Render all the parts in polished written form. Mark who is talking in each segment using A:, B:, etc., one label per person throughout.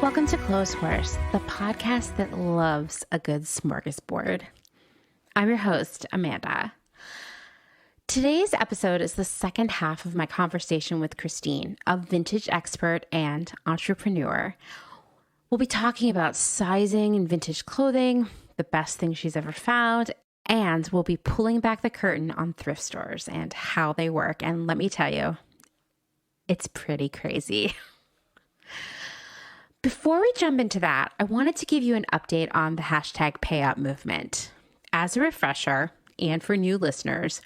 A: Welcome to Clotheshorse, the podcast that loves a good smorgasbord. I'm your host, Amanda. Today's episode is the second half of my conversation with Christine, a vintage expert and entrepreneur. We'll be talking about sizing and vintage clothing, the best thing she's ever found, and we'll be pulling back the curtain on thrift stores and how they work. And let me tell you, it's pretty crazy. Before we jump into that, I wanted to give you an update on the hashtag Payout movement. As a refresher, and for new listeners,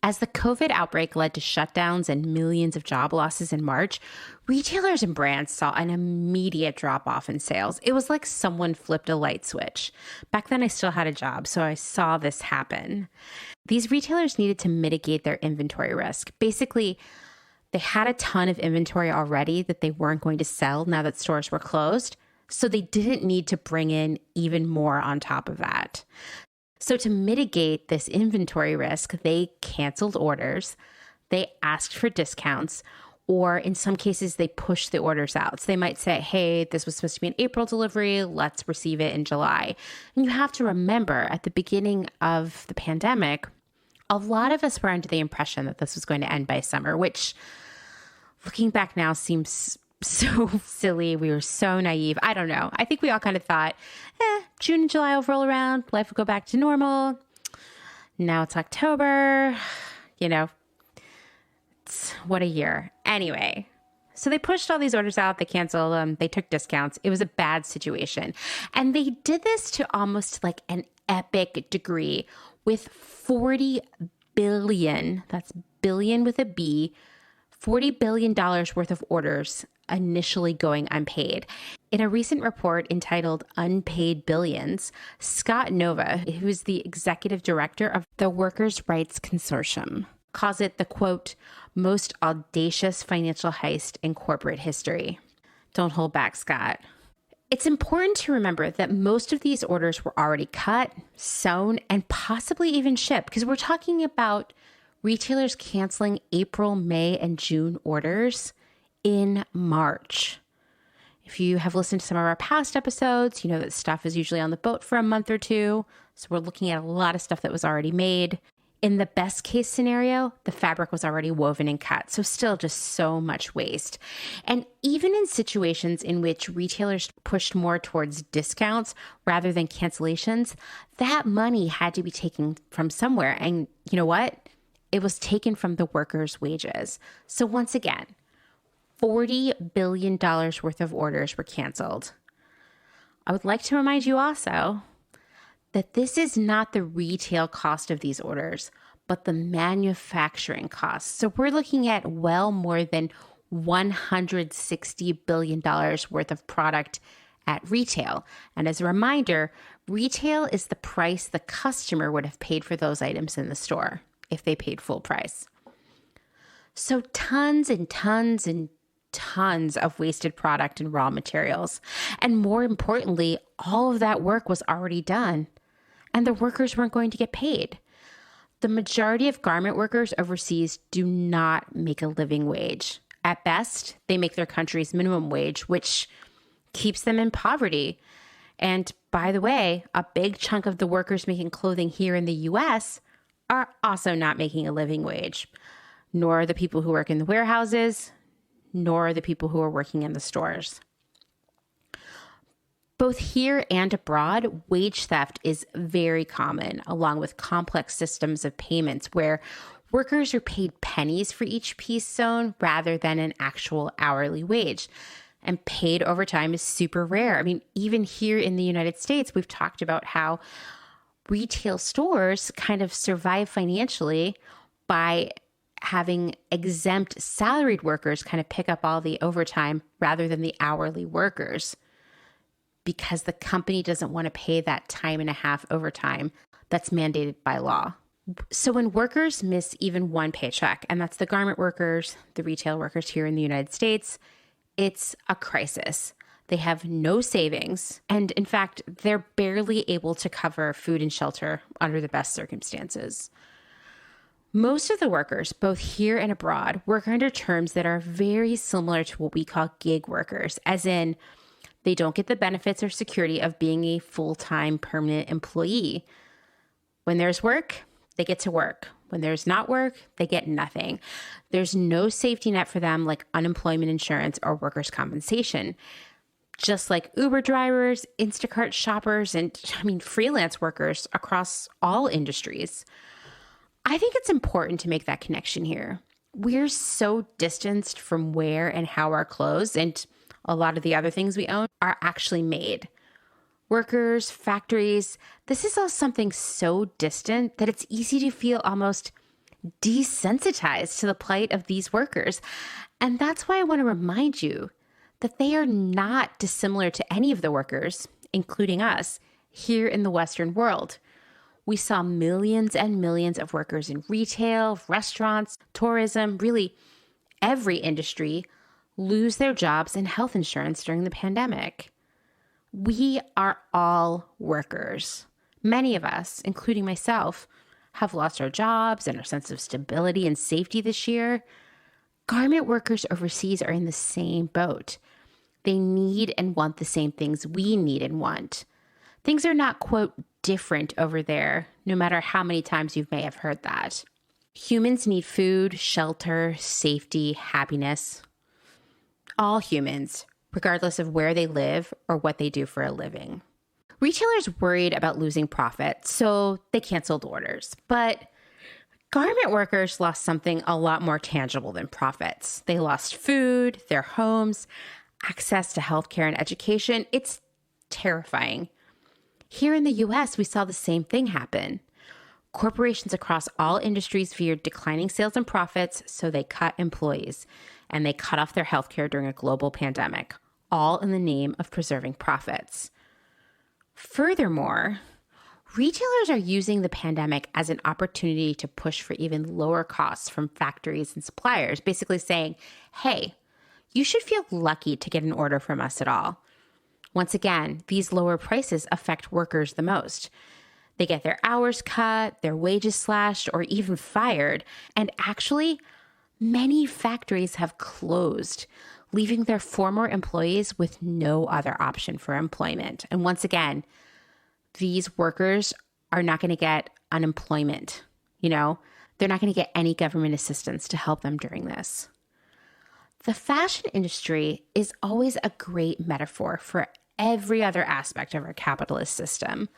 A: as the COVID outbreak led to shutdowns and millions of job losses in March, retailers and brands saw an immediate drop-off in sales. It was like someone flipped a light switch. Back then, I still had a job, so I saw this happen. These retailers needed to mitigate their inventory risk. Basically, they had a ton of inventory already that they weren't going to sell now that stores were closed, so they didn't need to bring in even more on top of that. So to mitigate this inventory risk, they canceled orders, they asked for discounts, or in some cases, they pushed the orders out. So they might say, hey, this was supposed to be an April delivery, let's receive it in July. And you have to remember, at the beginning of the pandemic, a lot of us were under the impression that this was going to end by summer, which looking back now seems so silly. We were so naive. I don't know. I think we all kind of thought, June and July will roll around. Life will go back to normal. Now it's October. What a year. Anyway, so they pushed all these orders out. They canceled them. They took discounts. It was a bad situation. And they did this to almost like an epic degree with 40 billion, that's billion with a B, $40 billion worth of orders initially going unpaid. In a recent report entitled Unpaid Billions, Scott Nova, who's the executive director of the Workers' Rights Consortium, calls it the, quote, most audacious financial heist in corporate history. Don't hold back, Scott. It's important to remember that most of these orders were already cut, sewn, and possibly even shipped, because we're talking about retailers canceling April, May, and June orders in March. If you have listened to some of our past episodes, you know that stuff is usually on the boat for a month or two. So we're looking at a lot of stuff that was already made. In the best case scenario, the fabric was already woven and cut. So still just so much waste. And even in situations in which retailers pushed more towards discounts rather than cancellations, that money had to be taken from somewhere. And you know what? It was taken from the workers' wages. So once again, $40 billion worth of orders were canceled. I would like to remind you also that this is not the retail cost of these orders, but the manufacturing costs. So we're looking at well more than $160 billion worth of product at retail. And as a reminder, retail is the price the customer would have paid for those items in the store if they paid full price. So tons and tons and tons of wasted product and raw materials. And more importantly, all of that work was already done and the workers weren't going to get paid. The majority of garment workers overseas do not make a living wage. At best, they make their country's minimum wage, which keeps them in poverty. And by the way, a big chunk of the workers making clothing here in the US are also not making a living wage, nor the people who work in the warehouses, nor the people who are working in the stores. Both here and abroad, wage theft is very common, along with complex systems of payments where workers are paid pennies for each piece sewn rather than an actual hourly wage. And paid overtime is super rare. I mean, even here in the United States, we've talked about how retail stores kind of survive financially by having exempt salaried workers kind of pick up all the overtime rather than the hourly workers, because the company doesn't want to pay that time and a half overtime that's mandated by law. So when workers miss even one paycheck, and that's the garment workers, the retail workers here in the United States, it's a crisis. They have no savings. And in fact, they're barely able to cover food and shelter under the best circumstances. Most of the workers, both here and abroad, work under terms that are very similar to what we call gig workers, as in they don't get the benefits or security of being a full-time permanent employee. When there's work, they get to work. When there's not work, they get nothing. There's no safety net for them like unemployment insurance or workers' compensation. Just like Uber drivers, Instacart shoppers, and freelance workers across all industries. I think it's important to make that connection here. We're so distanced from where and how our clothes and a lot of the other things we own are actually made. Workers, factories, this is all something so distant that it's easy to feel almost desensitized to the plight of these workers. And that's why I want to remind you that they are not dissimilar to any of the workers, including us, here in the Western world. We saw millions and millions of workers in retail, restaurants, tourism, really every industry lose their jobs and health insurance during the pandemic. We are all workers. Many of us, including myself, have lost our jobs and our sense of stability and safety this year. Garment workers overseas are in the same boat. They need and want the same things we need and want. Things are not, quote, different over there, no matter how many times you may have heard that. Humans need food, shelter, safety, happiness. All humans, regardless of where they live or what they do for a living. Retailers worried about losing profit, so they canceled orders. But garment workers lost something a lot more tangible than profits. They lost food, their homes, access to healthcare and education. It's terrifying. Here in the US, we saw the same thing happen. Corporations across all industries feared declining sales and profits, so they cut employees, and they cut off their healthcare during a global pandemic, all in the name of preserving profits. Furthermore, retailers are using the pandemic as an opportunity to push for even lower costs from factories and suppliers, basically saying, hey, you should feel lucky to get an order from us at all. Once again, these lower prices affect workers the most. They get their hours cut, their wages slashed, or even fired. And actually, many factories have closed, leaving their former employees with no other option for employment. And once again, these workers are not going to get unemployment. They're not going to get any government assistance to help them during this. The fashion industry is always a great metaphor for every other aspect of our capitalist system.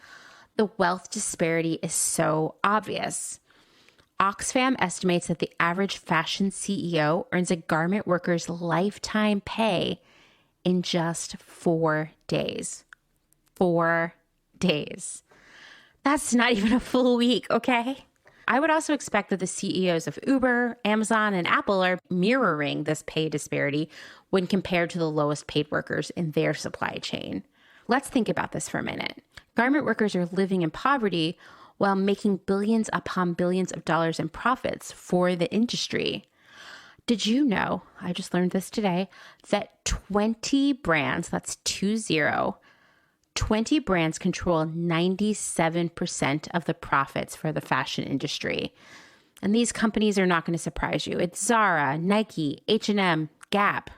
A: The wealth disparity is so obvious. Oxfam estimates that the average fashion CEO earns a garment worker's lifetime pay in just 4 days. 4 days. That's not even a full week, okay? I would also expect that the CEOs of Uber, Amazon, and Apple are mirroring this pay disparity when compared to the lowest paid workers in their supply chain. Let's think about this for a minute. Garment workers are living in poverty while making billions upon billions of dollars in profits for the industry. Did you know, I just learned this today, that 20 brands, that's 20 brands control 97% of the profits for the fashion industry. And these companies are not going to surprise you. It's Zara, Nike, H&M, Gap.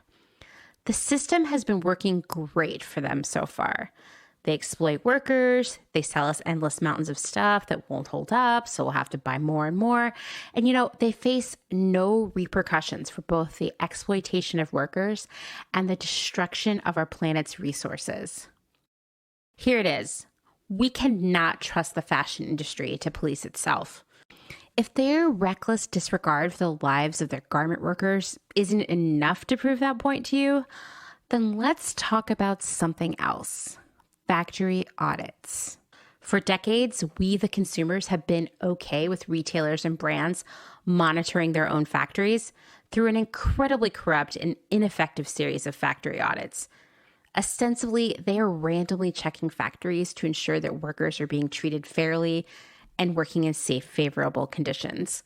A: The system has been working great for them so far. They exploit workers. They sell us endless mountains of stuff that won't hold up, so we'll have to buy more and more. And they face no repercussions for both the exploitation of workers and the destruction of our planet's resources. Here it is. We cannot trust the fashion industry to police itself. If their reckless disregard for the lives of their garment workers isn't enough to prove that point to you, then let's talk about something else. Factory audits. For decades, we, the consumers, have been okay with retailers and brands monitoring their own factories through an incredibly corrupt and ineffective series of factory audits. Ostensibly, they are randomly checking factories to ensure that workers are being treated fairly and working in safe, favorable conditions.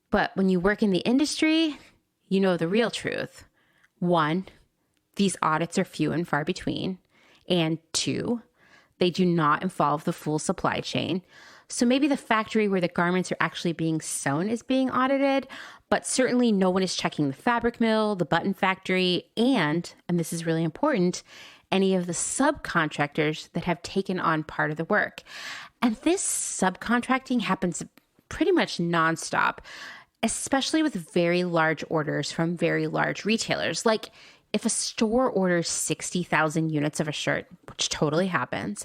A: But when you work in the industry, you know the real truth. 1, these audits are few and far between. And 2, They do not involve the full supply chain. So maybe the factory where the garments are actually being sewn is being audited, but certainly no one is checking the fabric mill, the button factory, and this is really important, any of the subcontractors that have taken on part of the work. And this subcontracting happens pretty much nonstop, especially with very large orders from very large retailers. Like if a store orders 60,000 units of a shirt, which totally happens,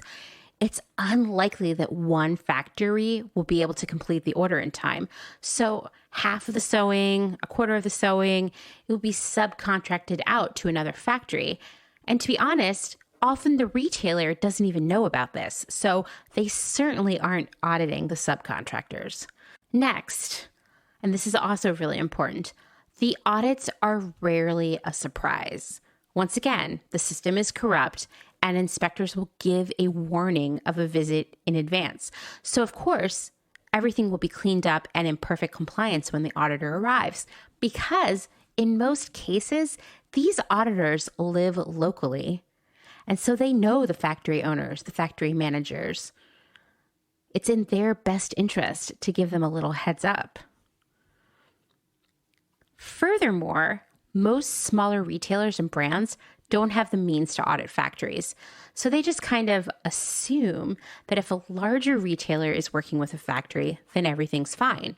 A: it's unlikely that one factory will be able to complete the order in time. So half of the sewing, a quarter of the sewing, it will be subcontracted out to another factory. And to be honest, often the retailer doesn't even know about this. So they certainly aren't auditing the subcontractors. Next, and this is also really important, the audits are rarely a surprise. Once again, the system is corrupt and inspectors will give a warning of a visit in advance. So of course, everything will be cleaned up and in perfect compliance when the auditor arrives, because in most cases, these auditors live locally. And so they know the factory owners, the factory managers. It's in their best interest to give them a little heads up. Furthermore, most smaller retailers and brands don't have the means to audit factories. So they just kind of assume that if a larger retailer is working with a factory, then everything's fine.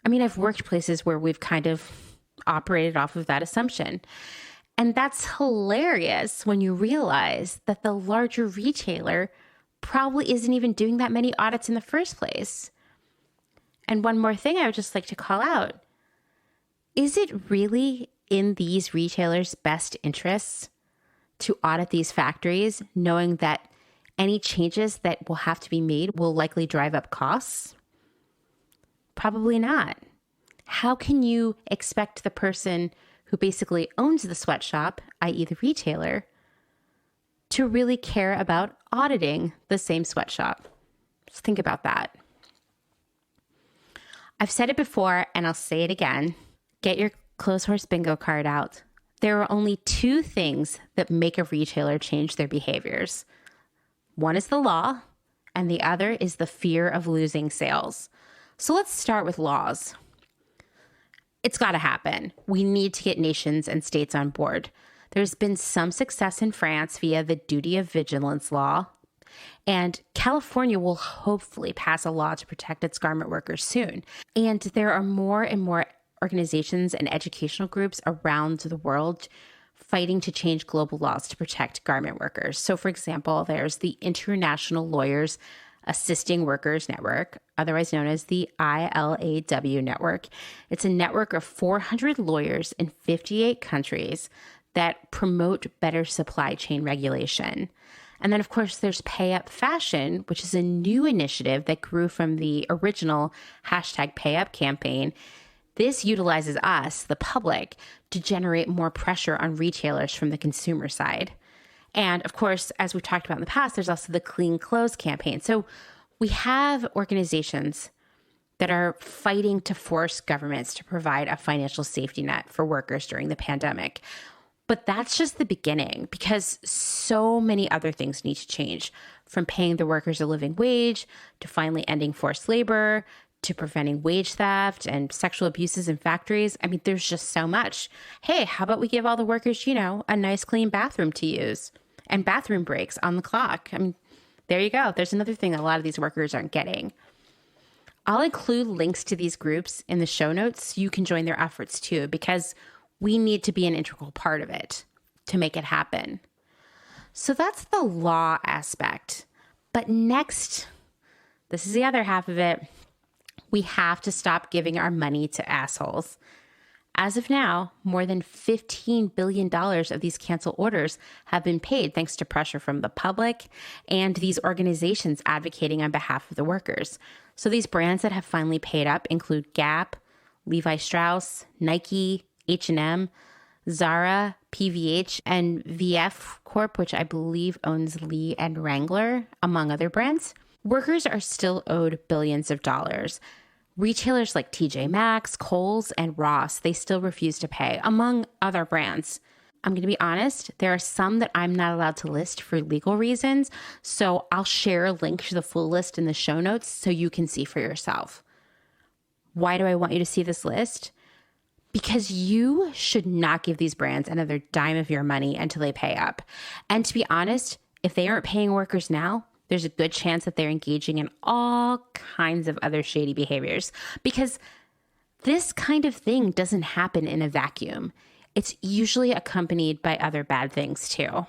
A: I mean, I've worked places where we've kind of operated off of that assumption. And that's hilarious when you realize that the larger retailer probably isn't even doing that many audits in the first place. And one more thing I would just like to call out. Is it really in these retailers' best interests to audit these factories, knowing that any changes that will have to be made will likely drive up costs? Probably not. How can you expect the person who basically owns the sweatshop, i.e. the retailer, to really care about auditing the same sweatshop? Just think about that. I've said it before and I'll say it again. Get your Clotheshorse bingo card out. There are only two things that make a retailer change their behaviors. One is the law, and the other is the fear of losing sales. So let's start with laws. It's got to happen. We need to get nations and states on board. There's been some success in France via the duty of vigilance law, and California will hopefully pass a law to protect its garment workers soon. And there are more and more organizations and educational groups around the world fighting to change global laws to protect garment workers. So, for example, there's the International Lawyers Assisting Workers Network, otherwise known as the ILAW network. It's a network of 400 lawyers in 58 countries that promote better supply chain regulation. And then, of course, there's Pay Up Fashion, which is a new initiative that grew from the original #PayUp campaign. This utilizes us, the public, to generate more pressure on retailers from the consumer side. And of course, as we've talked about in the past, there's also the Clean Clothes campaign. So we have organizations that are fighting to force governments to provide a financial safety net for workers during the pandemic. But that's just the beginning, because so many other things need to change, from paying the workers a living wage to finally ending forced labor to preventing wage theft and sexual abuses in factories. I mean, there's just so much. Hey, how about we give all the workers, a nice clean bathroom to use and bathroom breaks on the clock? I mean, there you go. There's another thing that a lot of these workers aren't getting. I'll include links to these groups in the show notes so you can join their efforts too, because we need to be an integral part of it to make it happen. So that's the law aspect. But next, this is the other half of it. We have to stop giving our money to assholes. As of now, more than $15 billion of these canceled orders have been paid thanks to pressure from the public and these organizations advocating on behalf of the workers. So these brands that have finally paid up include Gap, Levi Strauss, Nike, H&M, Zara, PVH, and VF Corp, which I believe owns Lee and Wrangler, among other brands. Workers are still owed billions of dollars. Retailers like TJ Maxx, Kohl's, and Ross, they still refuse to pay, among other brands. I'm going to be honest, there are some that I'm not allowed to list for legal reasons. So I'll share a link to the full list in the show notes so you can see for yourself. Why do I want you to see this list? Because you should not give these brands another dime of your money until they pay up. And to be honest, if they aren't paying workers now, there's a good chance that they're engaging in all kinds of other shady behaviors. Because this kind of thing doesn't happen in a vacuum. It's usually accompanied by other bad things too.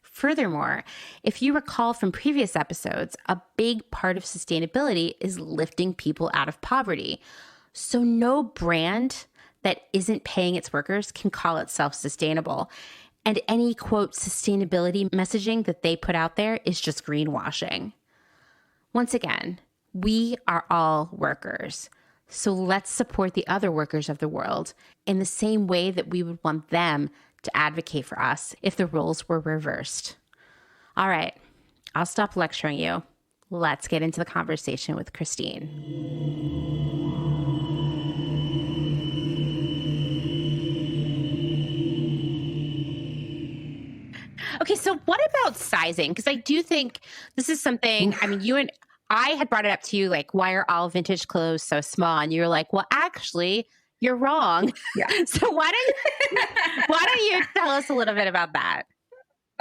A: Furthermore, if you recall from previous episodes, a big part of sustainability is lifting people out of poverty. So no brand that isn't paying its workers can call itself sustainable. And any, quote, sustainability messaging that they put out there is just greenwashing. Once again, we are all workers. So let's support the other workers of the world in the same way that we would want them to advocate for us if the roles were reversed. All right, I'll stop lecturing you. Let's get into the conversation with Christine. Okay, so what about sizing? Because I do think this is something, I mean, I had brought it up to you, like, why are all vintage clothes so small? And you were like, well, actually, you're wrong.
B: Yeah.
A: So why don't you tell us a little bit about that?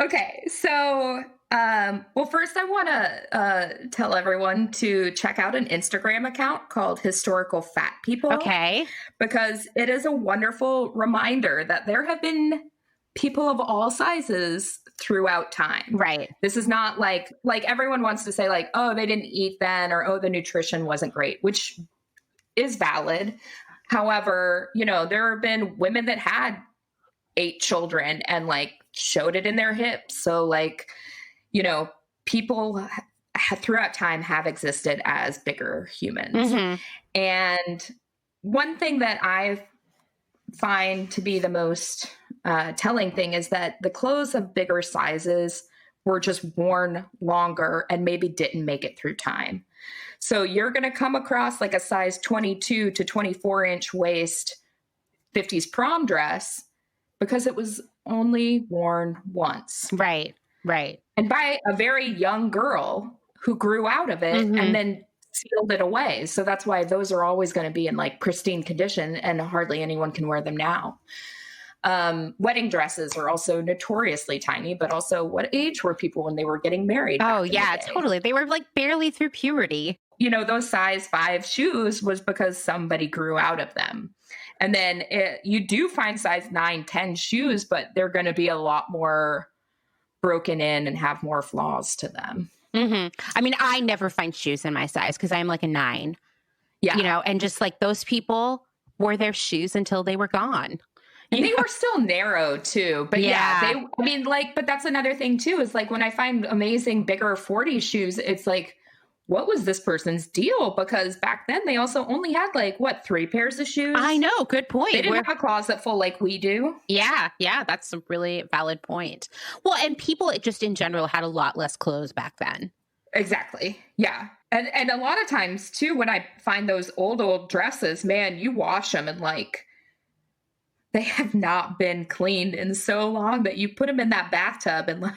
B: Okay. So, well, first I want to tell everyone to check out an Instagram account called Historical Fat People.
A: Okay.
B: Because it is a wonderful reminder that there have been people of all sizes throughout time.
A: Right.
B: This is not like everyone wants to say like, oh, they didn't eat then, or, oh, the nutrition wasn't great, which is valid. However, there have been women that had 8 children and like showed it in their hips. So like, people throughout time have existed as bigger humans. Mm-hmm. And one thing that I find to be the most telling thing is that the clothes of bigger sizes were just worn longer and maybe didn't make it through time. So you're going to come across like a size 22 to 24 inch waist 50s prom dress because it was only worn once.
A: Right. Right.
B: And by a very young girl who grew out of it mm-hmm. and then sealed it away. So that's why those are always going to be in like pristine condition and hardly anyone can wear them now. Wedding dresses are also notoriously tiny, but also what age were people when they were getting married?
A: Oh yeah, totally. They were like barely through puberty.
B: Those size 5 shoes was because somebody grew out of them. And then you do find size 9, 10 shoes, but they're going to be a lot more broken in and have more flaws to them.
A: Mm-hmm. I mean, I never find shoes in my size because I'm like a 9. Yeah. And just like those people wore their shoes until they were gone.
B: And they were still narrow too, but but that's another thing too, is like when I find amazing bigger 40 shoes, it's like, what was this person's deal? Because back then they also only had 3 pairs of shoes.
A: I know. Good point.
B: They didn't have a closet full like we do.
A: Yeah. Yeah. That's a really valid point. Well, and people just in general had a lot less clothes back then.
B: Exactly. Yeah. And a lot of times too, when I find those old dresses, man, you wash them and they have not been cleaned in so long that you put them in that bathtub and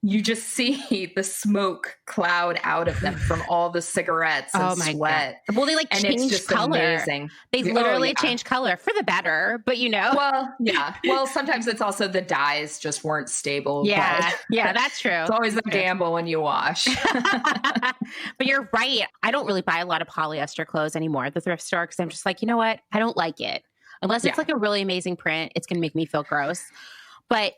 B: you just see the smoke cloud out of them from all the cigarettes and sweat.
A: God. Well, they change color.
B: Amazing.
A: They literally change color for the better, but
B: Well, yeah. Well, sometimes it's also the dyes just weren't stable.
A: Yeah. Yeah, that's true.
B: It's always a gamble when you wash.
A: But you're right. I don't really buy a lot of polyester clothes anymore at the thrift store because I'm just like, you know what? I don't like it. Unless it's a really amazing print, it's going to make me feel gross. But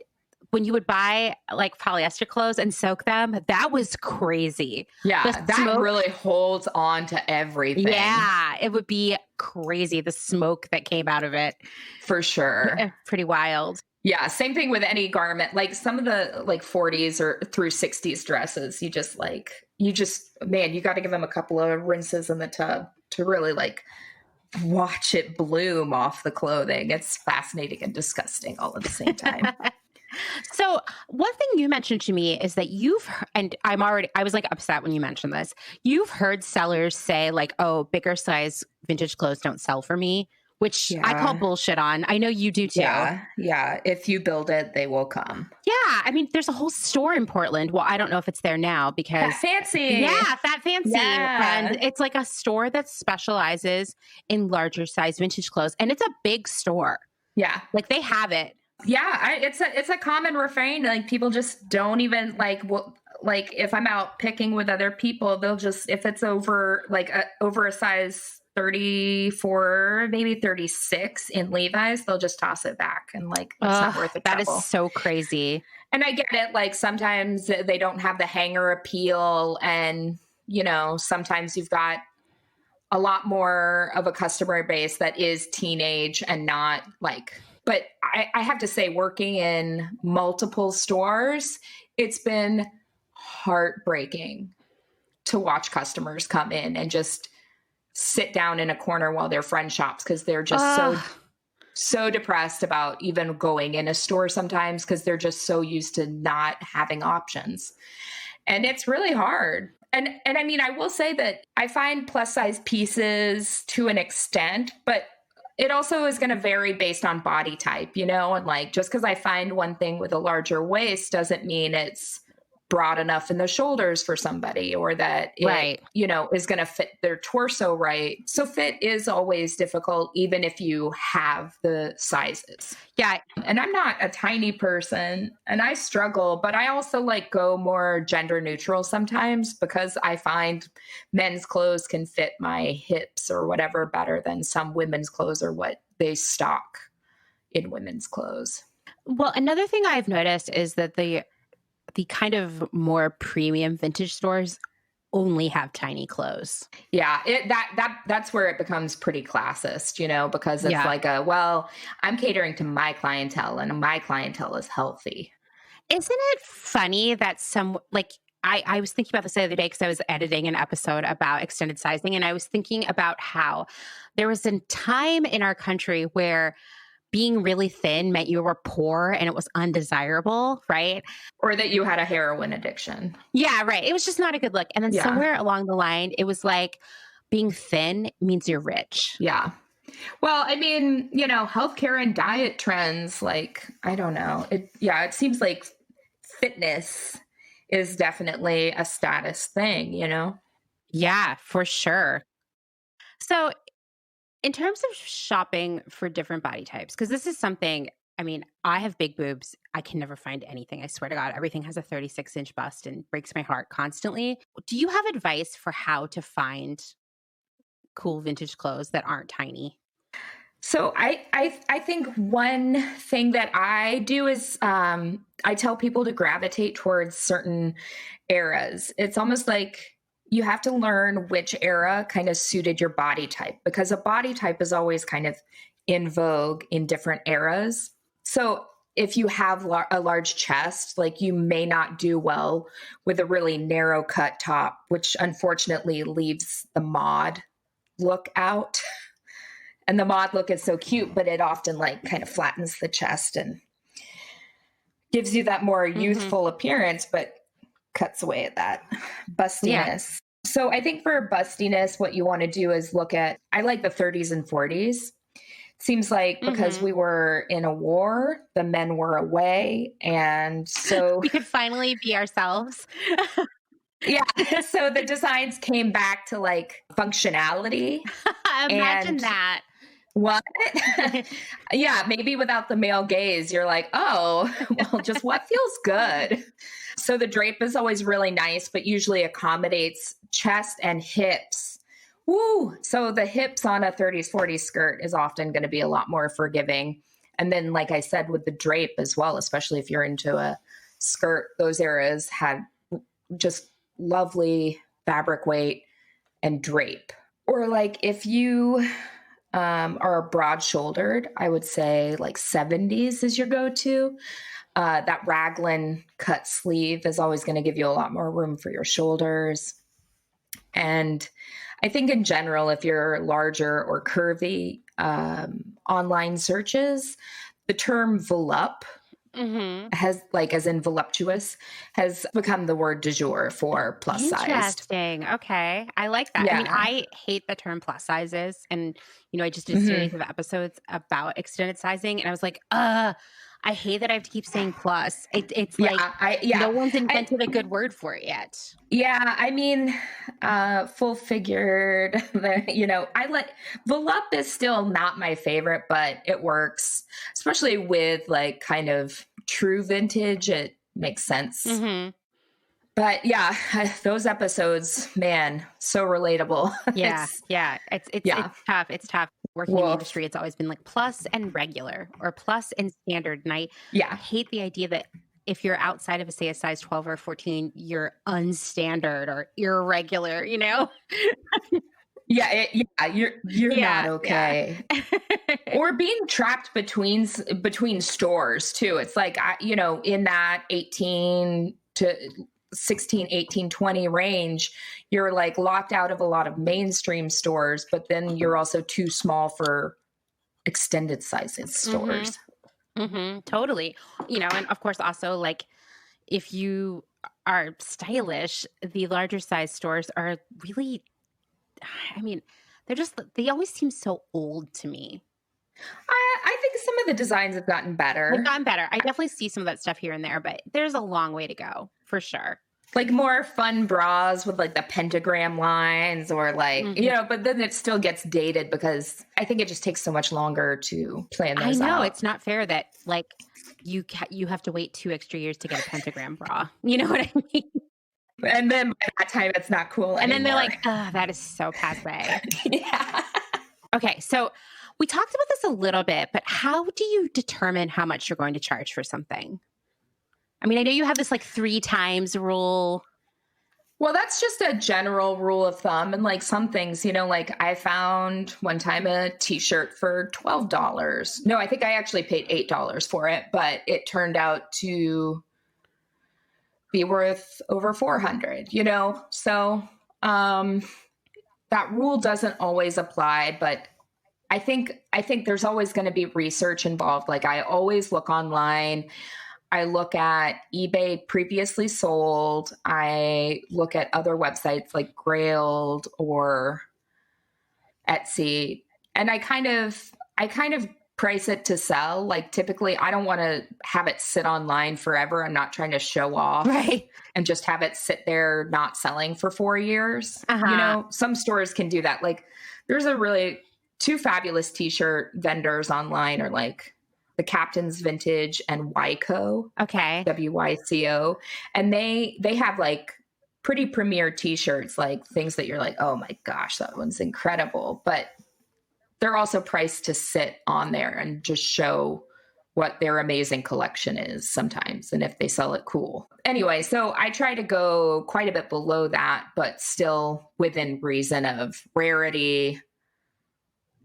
A: when you would buy polyester clothes and soak them, that was crazy.
B: Yeah, that really holds on to everything.
A: Yeah, it would be crazy, the smoke that came out of it.
B: For sure.
A: Pretty wild.
B: Yeah, same thing with any garment. Like some of the 40s or through 60s dresses, you got to give them a couple of rinses in the tub to really watch it bloom off the clothing. It's fascinating and disgusting all at the same time.
A: So one thing you mentioned to me is that I was upset when you mentioned this. You've heard sellers say oh, bigger size vintage clothes don't sell for me which I call
B: Yeah.
A: bullshit on. I know you do too.
B: Yeah. Yeah. If you build it, they will come.
A: Yeah. I mean, there's a whole store in Portland. Well, I don't know if it's there now because.
B: That fancy.
A: Yeah, Fat Fancy. And
B: Yeah.
A: it's like a store that specializes in larger size vintage clothes. And it's a big store.
B: Yeah.
A: Like they have it.
B: Yeah. It's a common refrain. Like people just don't even like, well, like if I'm out picking with other people, they'll just, if it's over like over a size 34, maybe 36 in Levi's, they'll just toss it back and like, it's not worth the trouble.
A: That is so crazy.
B: And I get it. Like sometimes they don't have the hanger appeal. And, you know, sometimes you've got a lot more of a customer base that is teenage and not like, but I have to say, working in multiple stores, it's been heartbreaking to watch customers come in and just sit down in a corner while their friend shops because they're just so depressed about even going in a store sometimes because they're just so used to not having options. And it's really hard. And I mean, I will say that I find plus size pieces to an extent, but it also is going to vary based on body type, you know, and like just because I find one thing with a larger waist doesn't mean it's broad enough in the shoulders for somebody or that it, you know, is going to fit their torso right. So fit is always difficult, even if you have the sizes.
A: Yeah.
B: And I'm not a tiny person and I struggle, but I also like go more gender neutral sometimes because I find men's clothes can fit my hips or whatever better than some women's clothes or what they stock in women's clothes.
A: Well, another thing I've noticed is that the kind of more premium vintage stores only have tiny clothes.
B: Yeah, that's where it becomes pretty classist, you know, because it's like well, I'm catering to my clientele and my clientele is healthy.
A: Isn't it funny that I was thinking about this the other day because I was editing an episode about extended sizing and I was thinking about how there was a time in our country where being really thin meant you were poor and it was undesirable, right?
B: Or that you had a heroin addiction.
A: Yeah, right. It was just not a good look. And then somewhere along the line, it was like being thin means you're rich.
B: Yeah. Well, I mean, you know, healthcare and diet trends, like, I don't know. It seems like fitness is definitely a status thing, you know?
A: Yeah, for sure. So in terms of shopping for different body types, because this is something, I mean, I have big boobs. I can never find anything. I swear to God, everything has a 36-inch bust and breaks my heart constantly. Do you have advice for how to find cool vintage clothes that aren't tiny?
B: So I think one thing that I do is I tell people to gravitate towards certain eras. It's almost like you have to learn which era kind of suited your body type because a body type is always kind of in vogue in different eras. So if you have a large chest, like you may not do well with a really narrow cut top, which unfortunately leaves the mod look out. And the mod look is so cute, but it often like kind of flattens the chest and gives you that more youthful appearance, but cuts away at that bustiness. Yeah. So I think for bustiness, what you want to do is look at, I like the 30s and 40s. Seems like because we were in a war, the men were away. And so
A: we could finally be ourselves.
B: Yeah. So the designs came back to like functionality.
A: Imagine that.
B: What? Yeah, maybe without the male gaze, you're like, oh, well, just what feels good. So the drape is always really nice, but usually accommodates chest and hips. Woo! So the hips on a 30s, 40s skirt is often going to be a lot more forgiving. And then, like I said, with the drape as well, especially if you're into a skirt, those eras had just lovely fabric weight and drape. Or like if you are broad shouldered, I would say like 70s is your go-to. That raglan cut sleeve is always going to give you a lot more room for your shoulders. And I think in general, if you're larger or curvy, online searches, the term volupte has like as in voluptuous has become the word du jour for plus sized.
A: Interesting. Okay. I like that. I mean,
B: Yeah.
A: I hate the term plus sizes. And, I just did a
B: Mhm.
A: series of episodes about extended sizing. And I was like, I hate that I have to keep saying plus. It's
B: Yeah,
A: like no one's invented a good word for it yet.
B: Yeah, I mean, full figured, I like Velup is still not my favorite, but it works, especially with like kind of true vintage. It makes sense. But yeah, those episodes, man, so relatable.
A: Yeah. Yeah. It's tough. It's tough. Working in the industry, it's always been like plus and regular or plus and standard. And I hate the idea that if you're outside of, say, a size 12 or 14, you're unstandard or irregular,
B: Yeah, you're not okay. Or being trapped between stores too. It's like, in that 18 to 16, 18, 20 range, you're like locked out of a lot of mainstream stores, but then you're also too small for extended sizes stores.
A: Totally. And of course also like if you are stylish, the larger size stores are really, I mean, they always seem so old to me.
B: I think some of the designs have gotten better.
A: They've gotten better. I definitely see some of that stuff here and there, but there's a long way to go for sure.
B: Like more fun bras with like the pentagram lines or like, but then it still gets dated because I think it just takes so much longer to plan those out.
A: I know. It's not fair that like you have to wait 2 extra years to get a pentagram bra. You know what I mean?
B: And then by that time, it's not cool anymore.
A: And then they're like, oh, that is so passe.
B: Yeah.
A: Okay. So we talked about this a little bit, but how do you determine how much you're going to charge for something? I mean, I know you have this like 3 times rule.
B: Well, that's just a general rule of thumb. And like some things, like I found one time a t-shirt for $12. No, I think I actually paid $8 for it, but it turned out to be worth over $400, So that rule doesn't always apply, but I think there's always going to be research involved. Like I always look online. I look at eBay previously sold. I look at other websites like Grailed or Etsy. And I kind of price it to sell. Like typically I don't want to have it sit online forever. I'm not trying to show off and just have it sit there not selling for 4 years. Some stores can do that. Like there's two fabulous t-shirt vendors online are like the Captain's Vintage and Wyco.
A: Okay.
B: WYCO. And they have like pretty premier t-shirts, like things that you're like, oh my gosh, that one's incredible. But they're also priced to sit on there and just show what their amazing collection is sometimes. And if they sell it, cool. Anyway, so I try to go quite a bit below that, but still within reason of rarity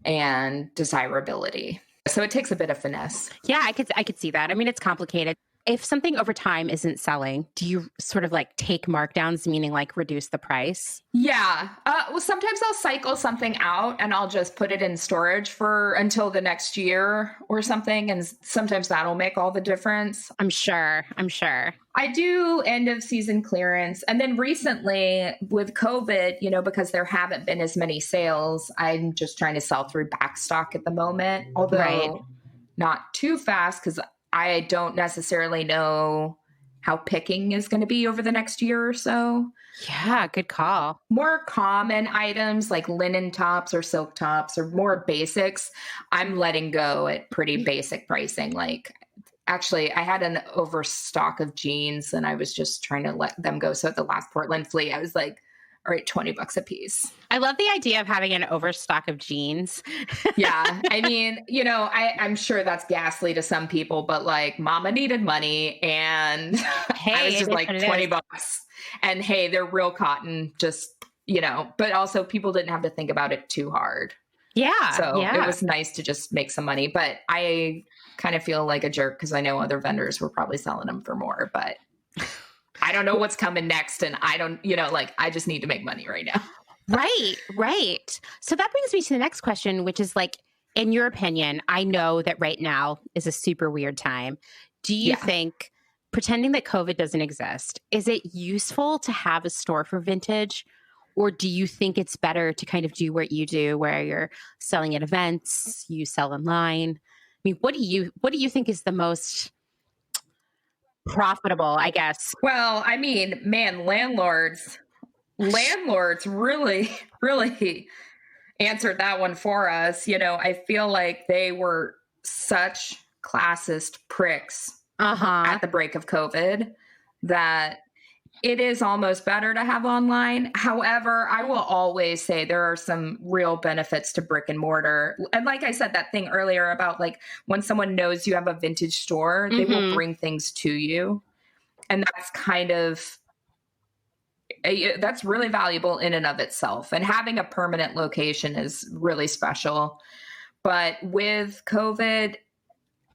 B: and desirability. So it takes a bit of finesse.
A: Yeah, I could see that. I mean, it's complicated. If something over time isn't selling, do you sort of like take markdowns, meaning like reduce the price?
B: Yeah. Well, sometimes I'll cycle something out and I'll just put it in storage until the next year or something. And sometimes that'll make all the difference.
A: I'm sure.
B: I do end of season clearance. And then recently with COVID, because there haven't been as many sales, I'm just trying to sell through back stock at the moment. Although not too fast because I don't necessarily know how picking is going to be over the next year or so.
A: Yeah, good call.
B: More common items like linen tops or silk tops or more basics, I'm letting go at pretty basic pricing. Like actually, I had an overstock of jeans and I was just trying to let them go. So at the last Portland flea, I was like, all right, $20 a piece.
A: I love the idea of having an overstock of jeans.
B: Yeah. I mean, I'm sure that's ghastly to some people, but like mama needed money and I was just like $20. And hey, they're real cotton, just, but also people didn't have to think about it too hard.
A: Yeah.
B: So it was nice to just make some money, but I kind of feel like a jerk because I know other vendors were probably selling them for more, but I don't know what's coming next. And I don't, I just need to make money right now.
A: Right. So that brings me to the next question, which is like, in your opinion, I know that right now is a super weird time. do you think, pretending that COVID doesn't exist, is it useful to have a store for vintage? Or do you think it's better to kind of do what you do, where you're selling at events, you sell online? I mean, what do you think is the most profitable, I guess?
B: Well, I mean, man, landlords really, really answered that one for us. You know, I feel like they were such classist pricks at the break of COVID that it is almost better to have online. However, I will always say there are some real benefits to brick and mortar. And like I said, that thing earlier about like when someone knows you have a vintage store, they will bring things to you. And that's kind of, that's really valuable in and of itself. And having a permanent location is really special. But with COVID,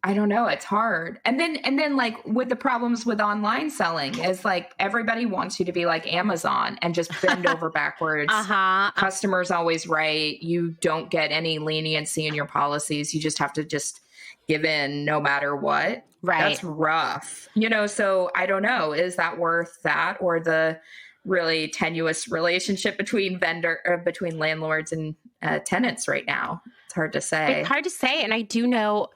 B: I don't know, it's hard. And then like with the problems with online selling is like everybody wants you to be like Amazon and just bend over backwards. Customers always right. You don't get any leniency in your policies. You just have to just give in no matter what.
A: Right.
B: That's rough. You know, so I don't know, is that worth that or the really tenuous relationship between landlords and tenants right now? It's hard to say.
A: It's hard to say. And I do know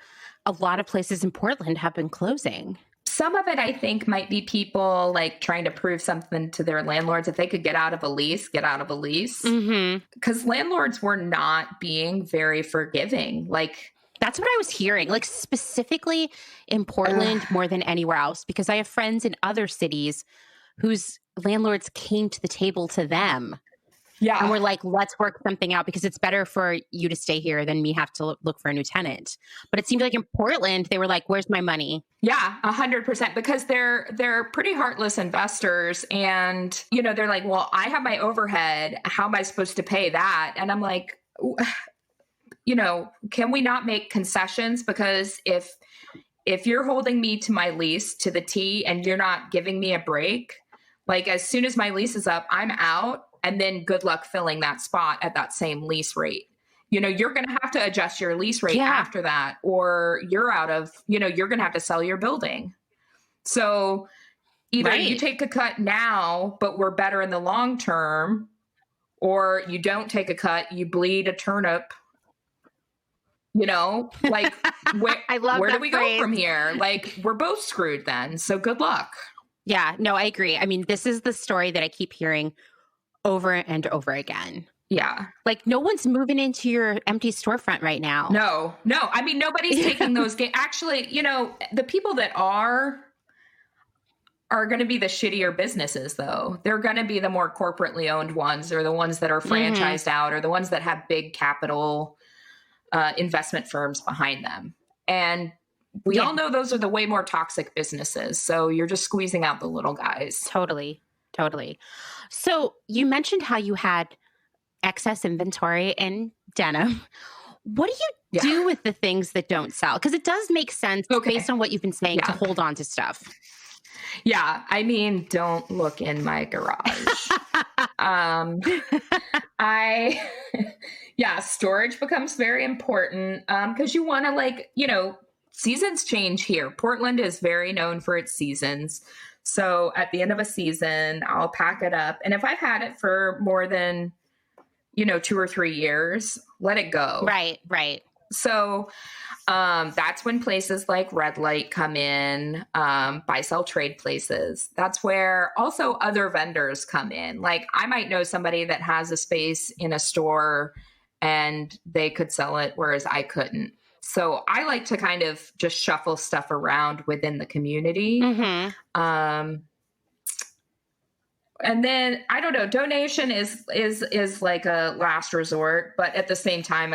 A: a lot of places in Portland have been closing.
B: Some of it, I think, might be people like trying to prove something to their landlords. If they could get out of a lease, get out of a lease. Because landlords were not being very forgiving. Like,
A: that's what I was hearing, like specifically in Portland more than anywhere else, because I have friends in other cities whose landlords came to the table to them. Yeah. And we're like, let's work something out because it's better for you to stay here than me have to look for a new tenant. But it seemed like in Portland, they were like, where's my money?
B: Yeah, 100%. Because they're pretty heartless investors. And, you know, they're like, well, I have my overhead. How am I supposed to pay that? And I'm like, you know, can we not make concessions? Because if you're holding me to my lease to the T and you're not giving me a break, like as soon as my lease is up, I'm out. And then good luck filling that spot at that same lease rate. You know, you're going to have to adjust your lease rate after that, or you're out of, you know, you're going to have to sell your building. So either you take a cut now, but we're better in the long term, or you don't take a cut, you bleed a turnip. You know, like where do we go from here? Like we're both screwed then. So good luck.
A: Yeah, no, I agree. I mean, this is the story that I keep hearing over and over again.
B: Yeah.
A: Like no one's moving into your empty storefront right now.
B: No. I mean, nobody's taking those games. Actually, you know, the people that are going to be the shittier businesses though. They're going to be the more corporately owned ones, or the ones that are franchised out, or the ones that have big capital investment firms behind them. And we all know those are the way more toxic businesses. So you're just squeezing out the little guys.
A: Totally. So you mentioned how you had excess inventory in denim. What do you do with the things that don't sell? Because it does make sense based on what you've been saying to hold on to stuff.
B: Yeah. I mean, don't look in my garage. Storage becomes very important because you want to, like, you know, seasons change here. Portland is very known for its seasons. So at the end of a season, I'll pack it up. And if I've had it for more than, you know, 2 or 3 years, let it go.
A: Right.
B: So that's when places like Red Light come in, buy, sell, trade places. That's where also other vendors come in. Like I might know somebody that has a space in a store and they could sell it, whereas I couldn't. So I like to kind of just shuffle stuff around within the community. And then I don't know, donation is like a last resort, but at the same time,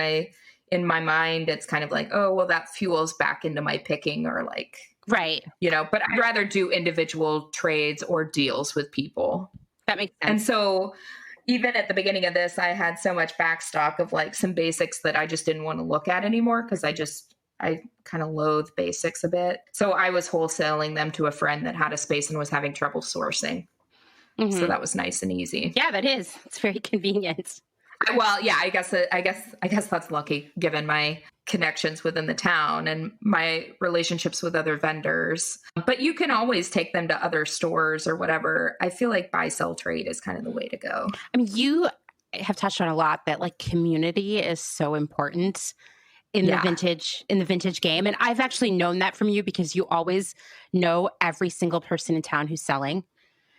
B: in my mind, it's kind of like, oh, well, that fuels back into my picking, or like, you know, but I'd rather do individual trades or deals with people.
A: That makes sense.
B: And so even at the beginning of this, I had so much backstock of like some basics that I just didn't want to look at anymore because I kind of loathe basics a bit. So I was wholesaling them to a friend that had a space and was having trouble sourcing. So that was nice and easy.
A: Yeah, that is. It's very convenient.
B: Well, yeah, I guess that's lucky given my connections within the town and my relationships with other vendors. But you can always take them to other stores or whatever. I feel like buy, sell, trade is kind of the way to go.
A: I mean, you have touched on a lot that like community is so important in the vintage game. And I've actually known that from you because you always know every single person in town who's selling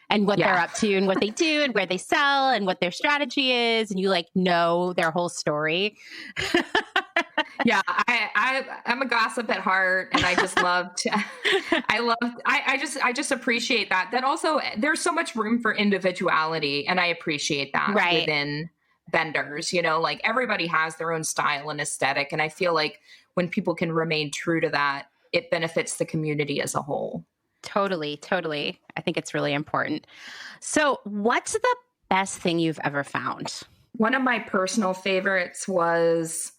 A: and what they're up to and what they do and where they sell and what their strategy is. And you like know their whole story.
B: I'm a gossip at heart, and I just love to, I just appreciate that. That also, there's so much room for individuality, and I appreciate that within vendors, like everybody has their own style and aesthetic. And I feel like when people can remain true to that, it benefits the community as a whole.
A: Totally. I think it's really important. So what's the best thing you've ever found?
B: One of my personal favorites was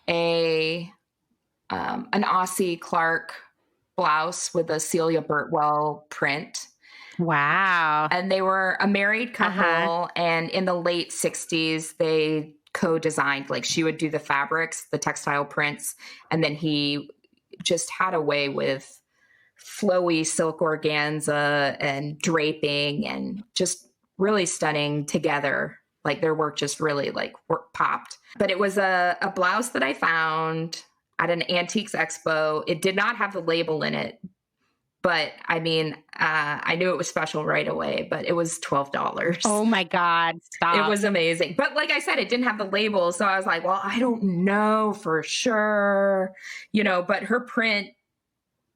B: an Aussie Clark blouse with a Celia Birtwell print.
A: Wow.
B: And they were a married couple, and in the late 60s, they co-designed, like she would do the fabrics, the textile prints, and then he just had a way with flowy silk organza and draping and just really stunning together. Like their work just really popped. But it was a blouse that I found at an antiques expo. It did not have the label in it, but I mean, I knew it was special right away, but it was $12.
A: Oh my God, stop.
B: It was amazing. But like I said, it didn't have the label. So I was like, well, I don't know for sure, but her print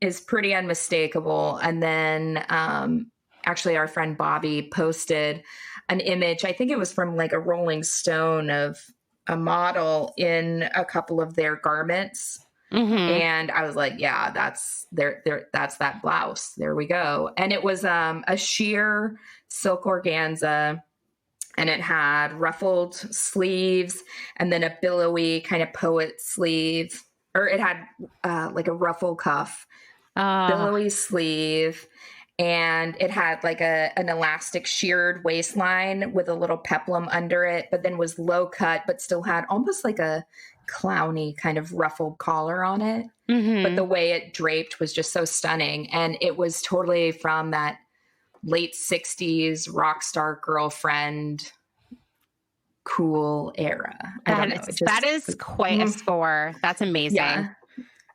B: is pretty unmistakable. And then actually our friend Bobby posted an image, I think it was from like a Rolling Stone, of a model in a couple of their garments. Mm-hmm. And I was like, yeah, that's that blouse. There we go. And it was a sheer silk organza, and it had ruffled sleeves and then a billowy kind of poet sleeve, or it had like a ruffle cuff, billowy sleeve. And it had like an elastic sheared waistline with a little peplum under it, but then was low cut, but still had almost like a clowny kind of ruffled collar on it. Mm-hmm. But the way it draped was just so stunning. And it was totally from that late 60s rock star girlfriend cool era.
A: That is quite a score. That's amazing.
B: Yeah.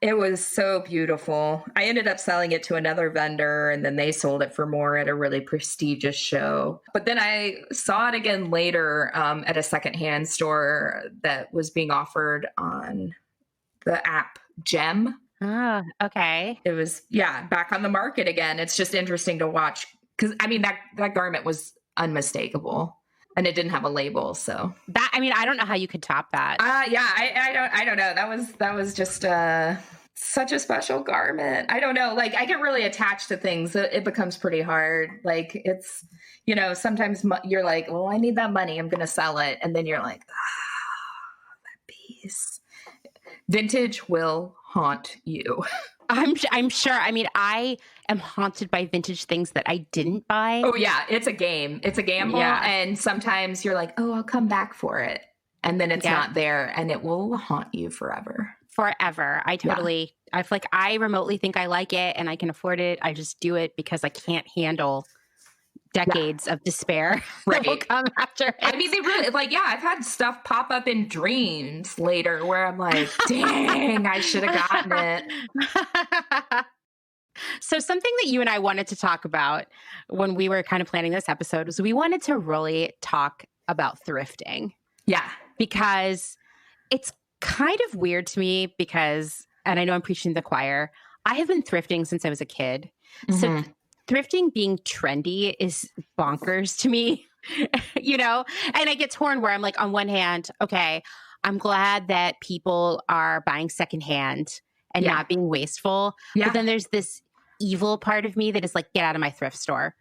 B: It was so beautiful. I ended up selling it to another vendor, and then they sold it for more at a really prestigious show. But then I saw it again later at a secondhand store that was being offered on the app Gem.
A: Oh, okay.
B: It was, back on the market again. It's just interesting to watch because, I mean, that garment was unmistakable. And it didn't have a label, so
A: that, I mean, I don't know how you could top that.
B: I don't know. That was just such a special garment. I don't know. Like I get really attached to things. It becomes pretty hard. Like it's, sometimes you're like, well, I need that money. I'm going to sell it. And then you're like, that piece. Vintage will haunt you.
A: I'm sure. I mean, I am haunted by vintage things that I didn't buy.
B: Oh yeah. It's a game. It's a gamble. Yeah. And sometimes you're like, oh, I'll come back for it. And then it's not there, and it will haunt you forever.
A: Forever. I feel like I remotely think I like it and I can afford it. I just do it because I can't handle decades of despair that will come after it.
B: I mean, they really I've had stuff pop up in dreams later where I'm like, dang, I should have gotten it.
A: So something that you and I wanted to talk about when we were kind of planning this episode was we wanted to really talk about thrifting.
B: Yeah.
A: Because it's kind of weird to me because, and I know I'm preaching to the choir, I have been thrifting since I was a kid. Mm-hmm. So thrifting being trendy is bonkers to me, and I get torn where I'm like, on one hand, okay, I'm glad that people are buying secondhand and not being wasteful. Yeah. But then there's this evil part of me that is like, get out of my thrift store.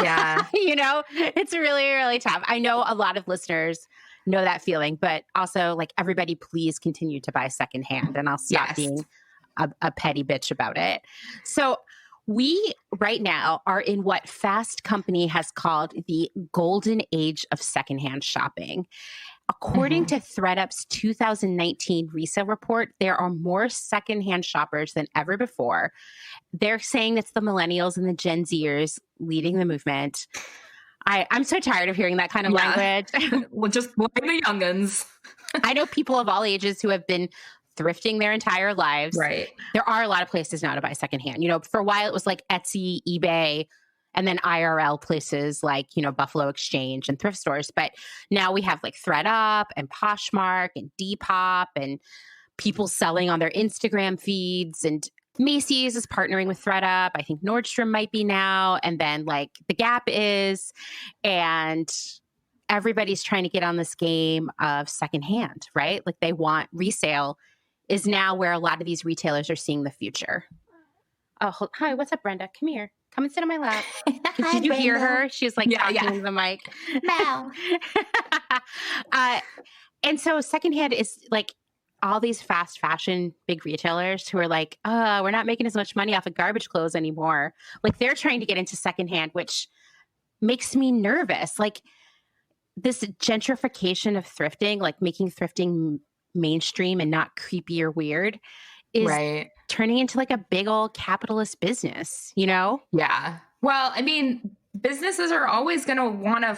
B: Yeah.
A: It's really, really tough. I know a lot of listeners know that feeling, but also like everybody please continue to buy secondhand and I'll stop being a petty bitch about it. So we right now are in what Fast Company has called the golden age of secondhand shopping. According to ThredUp's 2019 resale report, there are more secondhand shoppers than ever before. They're saying it's the millennials and the Gen Zers leading the movement. I'm so tired of hearing that kind of language.
B: Well, just blame the youngins.
A: I know people of all ages who have been thrifting their entire lives.
B: Right.
A: There are a lot of places now to buy secondhand. You know, for a while it was like Etsy, eBay, and then IRL places like, you know, Buffalo Exchange and thrift stores. But now we have like ThredUp and Poshmark and Depop and people selling on their Instagram feeds. And Macy's is partnering with ThredUp. I think Nordstrom might be now. And then like The Gap is. And everybody's trying to get on this game of secondhand, right? Like they want resale is now where a lot of these retailers are seeing the future. Oh, hi, what's up, Brenda? Come here. Come and sit on my lap.
C: Hi,
A: Did you hear
C: Brenda.
A: her? She's like talking into the mic.
C: Wow.
A: And so secondhand is like all these fast fashion big retailers who are like, we're not making as much money off of garbage clothes anymore. Like they're trying to get into secondhand, which makes me nervous. Like this gentrification of thrifting, like making thrifting mainstream and not creepy or weird is turning into like a big old capitalist business, you know?
B: Yeah. Well, I mean, businesses are always going to want to,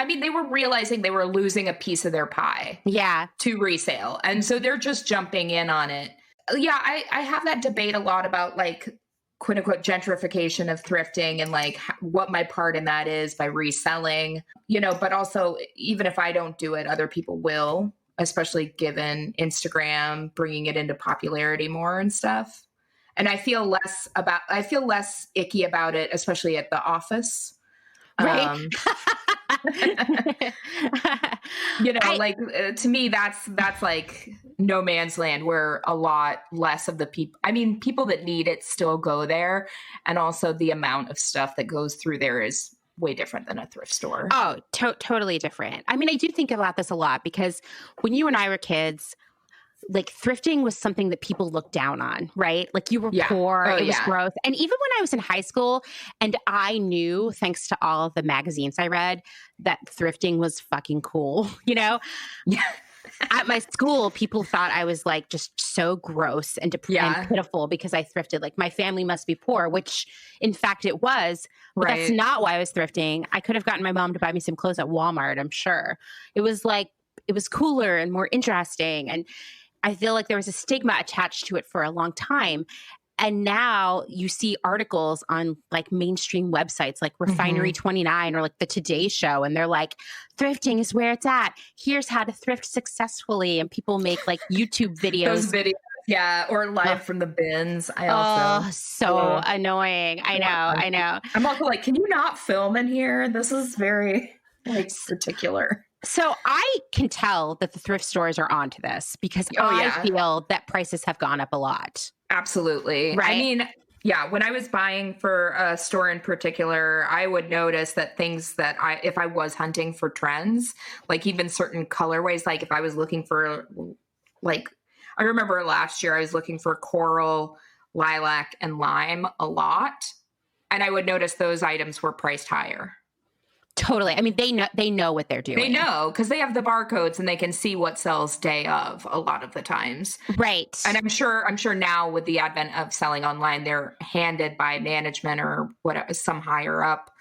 B: they were realizing they were losing a piece of their pie to resale. And so they're just jumping in on it. Yeah. I have that debate a lot about like quote unquote gentrification of thrifting and like what my part in that is by reselling, you know, but also even if I don't do it, other people will, especially given Instagram bringing it into popularity more and stuff. And I feel less icky about it, especially at the office.
A: Right.
B: You know, to me, that's like no man's land where a lot less of the people that need it still go there. And also the amount of stuff that goes through there is way different than a thrift store.
A: Oh, totally different. I mean, I do think about this a lot because when you and I were kids, like thrifting was something that people looked down on, right? Like you were poor, it was gross. And even when I was in high school and I knew, thanks to all of the magazines I read, that thrifting was fucking cool, you know? Yeah. At my school, people thought I was like just so gross and pitiful because I thrifted. Like my family must be poor, which in fact it was. But that's not why I was thrifting. I could have gotten my mom to buy me some clothes at Walmart, I'm sure. It was like, it was cooler and more interesting. And I feel like there was a stigma attached to it for a long time. And now you see articles on like mainstream websites like Refinery 29 or like the Today Show. And they're like, thrifting is where it's at. Here's how to thrift successfully. And people make like YouTube videos.
B: Those videos. Yeah. Or live from the bins.
A: So annoying. I know.
B: I'm also like, can you not film in here? This is very like particular.
A: So I can tell that the thrift stores are onto this because I feel that prices have gone up a lot.
B: Absolutely. Right? I mean, yeah, when I was buying for a store in particular, I would notice that things that if I was hunting for trends, like even certain colorways, like if I was looking for like, I remember last year I was looking for coral, lilac, and lime a lot. And I would notice those items were priced higher.
A: Totally. I mean, they know what they're doing.
B: They know because they have the barcodes and they can see what sells day of a lot of the times.
A: Right.
B: And I'm sure now with the advent of selling online, they're handed by management or some higher up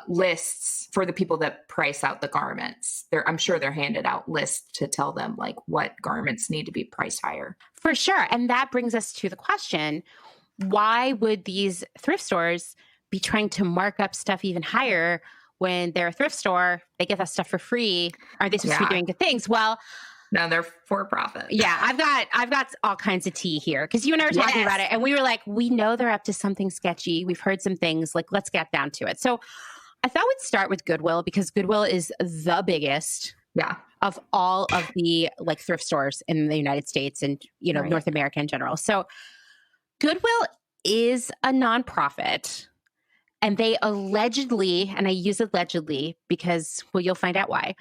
B: lists for the people that price out the garments. I'm sure they're handed out lists to tell them like what garments need to be priced higher.
A: For sure. And that brings us to the question, why would these thrift stores be trying to mark up stuff even higher when they're a thrift store? They get that stuff for free. Aren't they supposed to be doing good things? Well,
B: no, they're for profit.
A: Yeah, I've got all kinds of tea here because you and I were talking about it, and we were like, we know they're up to something sketchy. We've heard some things. Like, let's get down to it. So, I thought we'd start with Goodwill because Goodwill is the biggest of all of the like thrift stores in the United States and North America in general. So, Goodwill is a nonprofit. And they allegedly, and I use allegedly because, well, you'll find out why,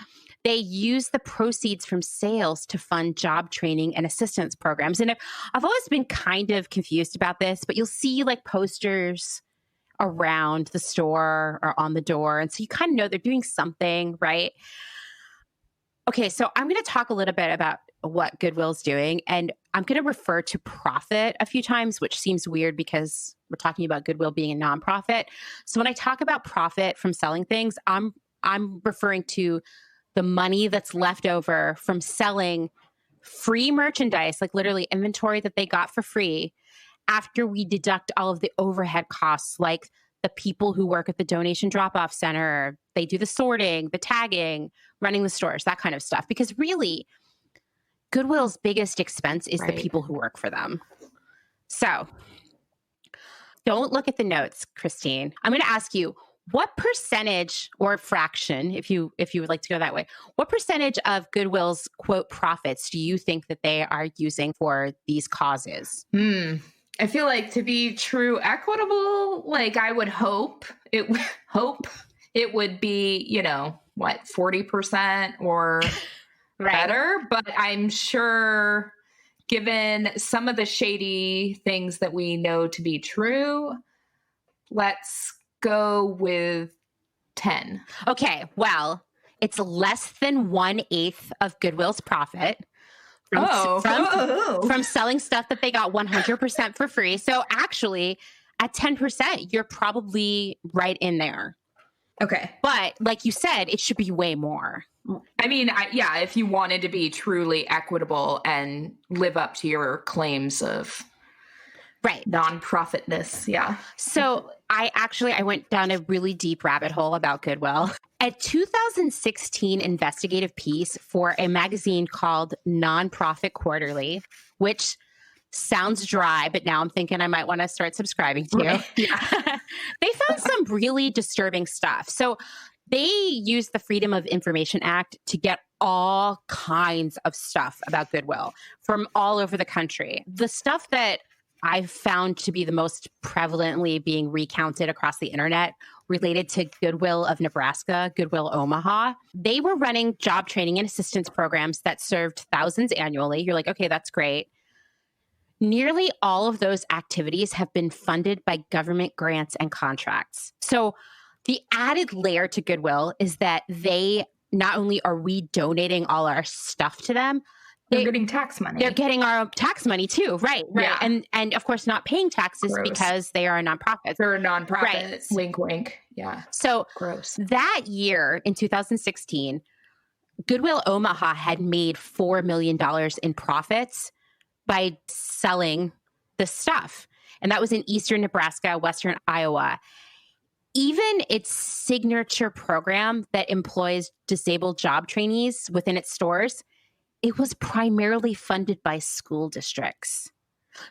A: they use the proceeds from sales to fund job training and assistance programs. And I've always been kind of confused about this, but you'll see like posters around the store or on the door. And so you kind of know they're doing something, right? Okay, so I'm going to talk a little bit about what Goodwill's doing, and I'm going to refer to profit a few times, which seems weird because we're talking about Goodwill being a nonprofit. So when I talk about profit from selling things, I'm referring to the money that's left over from selling free merchandise, like literally inventory that they got for free, after we deduct all of the overhead costs, like the people who work at the donation drop-off center, they do the sorting, the tagging, running the stores, that kind of stuff. Because really, Goodwill's biggest expense is the people who work for them. So don't look at the notes, Christine. I'm going to ask you, what percentage or fraction, if you would like to go that way, what percentage of Goodwill's quote profits do you think that they are using for these causes?
B: I feel like to be true equitable, like I would hope it would be, 40% or better. But I'm sure, given some of the shady things that we know to be true, let's go with 10.
A: Okay, well, it's less than 1/8 of Goodwill's profit. From selling stuff that they got 100% for free. So actually, at 10%, you're probably right in there.
B: Okay.
A: But like you said, it should be way more.
B: I mean, if you wanted to be truly equitable and live up to your claims of non-profitness. Yeah.
A: So I went down a really deep rabbit hole about Goodwill. A 2016 investigative piece for a magazine called Nonprofit Quarterly, which sounds dry, but now I'm thinking I might want to start subscribing to.
B: Right. Yeah.
A: They found some really disturbing stuff. So they used the Freedom of Information Act to get all kinds of stuff about Goodwill from all over the country. The stuff that I've found to be the most prevalently being recounted across the internet related to Goodwill of Nebraska, Goodwill Omaha. They were running job training and assistance programs that served thousands annually. You're like, okay, that's great. Nearly all of those activities have been funded by government grants and contracts. So the added layer to Goodwill is that they not only are we donating all our stuff to them,
B: they're getting tax money.
A: They're getting our tax money too, right? Yeah. And of course, not paying taxes because they are a nonprofit.
B: They're a nonprofit. Right. Wink, wink. Yeah.
A: So that year in 2016, Goodwill Omaha had made $4 million in profits by selling the stuff. And that was in eastern Nebraska, western Iowa. Even its signature program that employs disabled job trainees within its stores, it was primarily funded by school districts.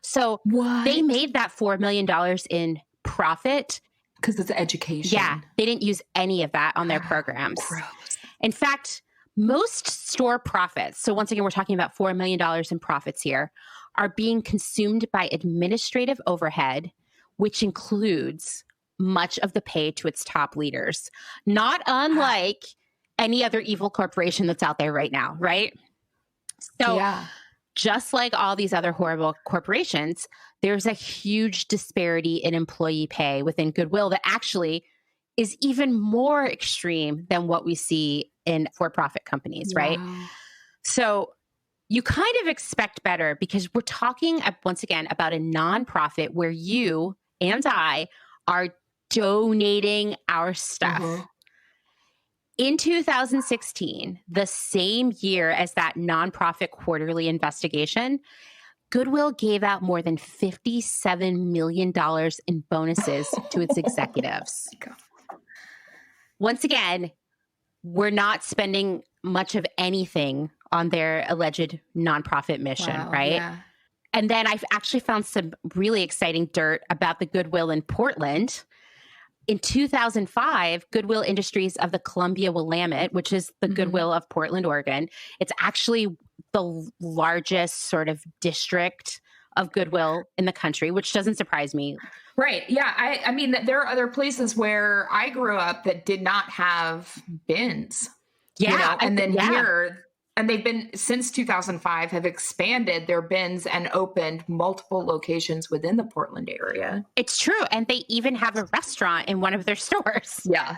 A: So they made that $4 million in profit.
B: Because it's education.
A: Yeah. They didn't use any of that on their programs.
B: Gross.
A: In fact, most store profits, so once again, we're talking about $4 million in profits here, are being consumed by administrative overhead, which includes much of the pay to its top leaders. Not unlike any other evil corporation that's out there right now, right? So just like all these other horrible corporations, there's a huge disparity in employee pay within Goodwill that actually is even more extreme than what we see in for-profit companies, right? So you kind of expect better because we're talking, once again, about a nonprofit where you and I are donating our stuff. In 2016, the same year as that nonprofit quarterly investigation, Goodwill gave out more than $57 million in bonuses to its executives. Once again, we're not spending much of anything on their alleged nonprofit mission, right? Yeah. And then I've actually found some really exciting dirt about the Goodwill in Portland. In 2005, Goodwill Industries of the Columbia Willamette, which is the Goodwill of Portland, Oregon, it's actually the largest sort of district of Goodwill in the country, which doesn't surprise me.
B: Right. Yeah. I mean, there are other places where I grew up that did not have bins.
A: Yeah.
B: And then here, And they've been, since 2005, have expanded their bins and opened multiple locations within the Portland area.
A: It's true. And they even have a restaurant in one of their stores.
B: Yeah.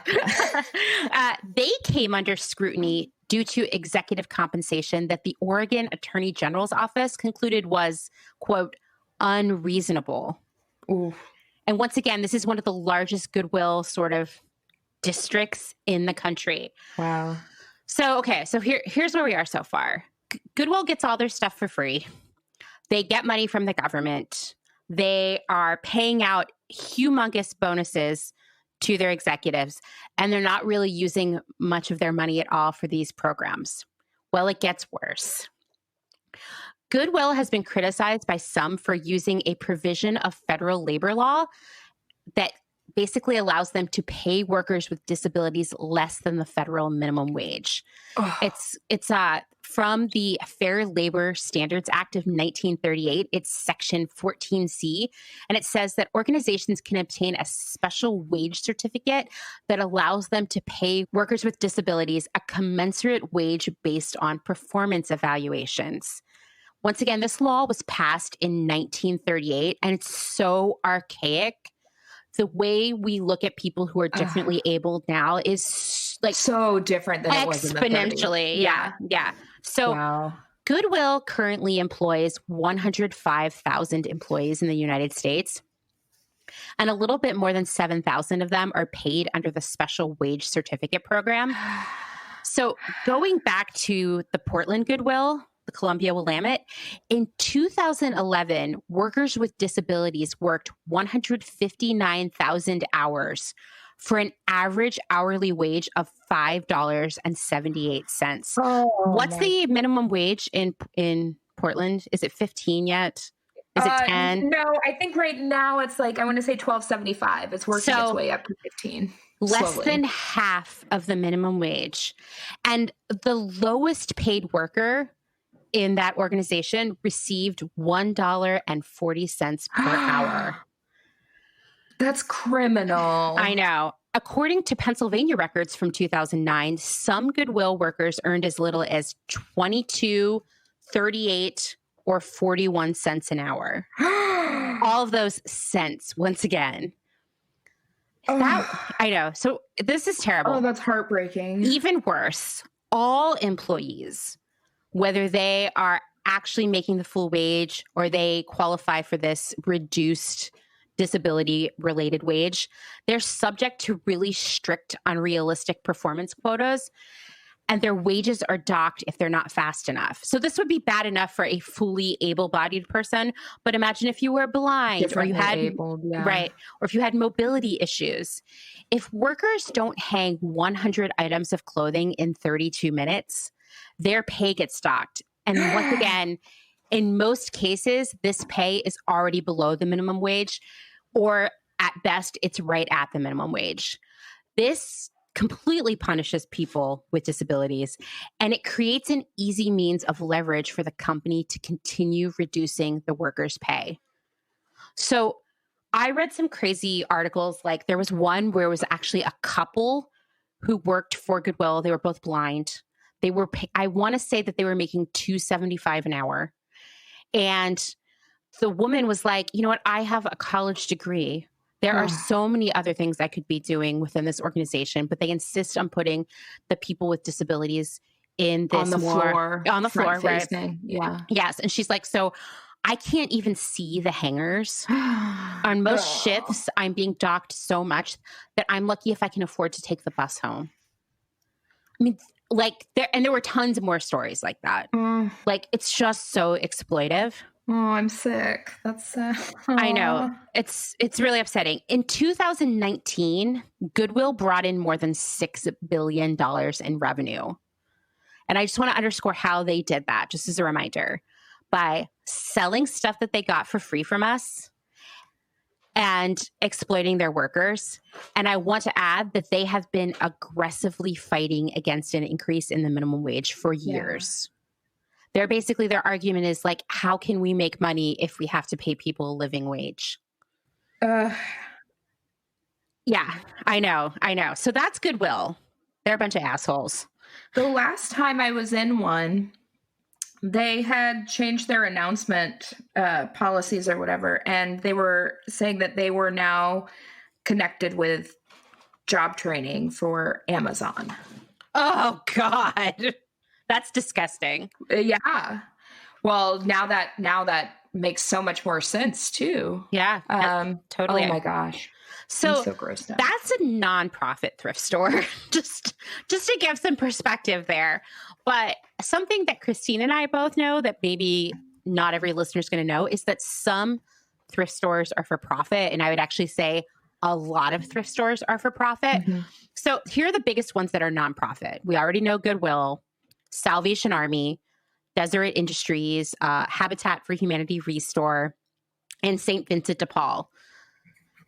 A: They came under scrutiny due to executive compensation that the Oregon Attorney General's office concluded was, quote, unreasonable.
B: Ooh.
A: And once again, this is one of the largest Goodwill sort of districts in the country.
B: Wow.
A: So, okay, so here's where we are so far. Goodwill gets all their stuff for free. They get money from the government. They are paying out humongous bonuses to their executives, and they're not really using much of their money at all for these programs. Well, it gets worse. Goodwill has been criticized by some for using a provision of federal labor law that basically allows them to pay workers with disabilities less than the federal minimum wage. Oh. It's from the Fair Labor Standards Act of 1938. It's section 14C, and it says that organizations can obtain a special wage certificate that allows them to pay workers with disabilities a commensurate wage based on performance evaluations. Once again, this law was passed in 1938, and it's so archaic. The way we look at people who are differently abled now is like
B: so different than it was in the 30s.
A: Exponentially. Yeah. So wow. Goodwill currently employs 105,000 employees in the United States, and a little bit more than 7,000 of them are paid under the special wage certificate program. So going back to the Portland Goodwill, the Columbia Willamette, in 2011, workers with disabilities worked 159,000 hours for an average hourly wage of $5.78. What's the minimum wage in Portland? Is it 15 yet? Is it 10?
B: No, I think right now it's like, I want to say $12.75. It's working its way up to 15.
A: Less than half of the minimum wage. And the lowest paid worker in that organization received $1.40 per hour.
B: That's criminal.
A: I know. According to Pennsylvania records from 2009, some Goodwill workers earned as little as 22, 38, or 41 cents an hour. All of those cents, once again. I know. So this is terrible.
B: Oh, that's heartbreaking.
A: Even worse, all employees, whether they are actually making the full wage or they qualify for this reduced disability-related wage, they're subject to really strict, unrealistic performance quotas, and their wages are docked if they're not fast enough. So this would be bad enough for a fully able-bodied person, but imagine if you were blind or you had right, or if you had mobility issues. If workers don't hang 100 items of clothing in 32 minutes, their pay gets docked. And once again, in most cases, this pay is already below the minimum wage, or at best, it's right at the minimum wage. This completely punishes people with disabilities, and it creates an easy means of leverage for the company to continue reducing the workers' pay. So I read some crazy articles. Like there was one where it was actually a couple who worked for Goodwill. They were both blind. They were, I want to say that they were making $2.75 an hour. And the woman was like, you know what? I have a college degree. There are so many other things I could be doing within this organization, but they insist on putting the people with disabilities in this
B: on the floor,
A: right?
B: Yeah.
A: Yes. And she's like, so I can't even see the hangers. On most shifts, I'm being docked so much that I'm lucky if I can afford to take the bus home. I mean, like there were tons more stories like that. Like it's just so exploitive.
B: Oh, I'm sick. That's sad.
A: I know. It's really upsetting. In 2019, Goodwill brought in more than $6 billion in revenue. And I just want to underscore how they did that, just as a reminder, by selling stuff that they got for free from us and exploiting their workers. And I want to add that they have been aggressively fighting against an increase in the minimum wage for years. Their argument is like, how can we make money if we have to pay people a living wage? Yeah, I know. So that's Goodwill. They're a bunch of assholes.
B: The last time I was in one, they had changed their announcement policies or whatever, and they were saying that they were now connected with job training for Amazon.
A: Oh God, that's disgusting.
B: Yeah. Well, now that makes so much more sense too.
A: Yeah, totally.
B: Oh my gosh.
A: So,
B: I'm so grossed out.
A: that's a nonprofit thrift store. just to give some perspective there. But something that Christine and I both know that maybe not every listener is going to know is that some thrift stores are for profit. And I would actually say a lot of thrift stores are for profit.
B: Mhm.
A: So here are the biggest ones that are nonprofit. We already know Goodwill, Salvation Army, Deseret Industries, Habitat for Humanity Restore, and St. Vincent de Paul.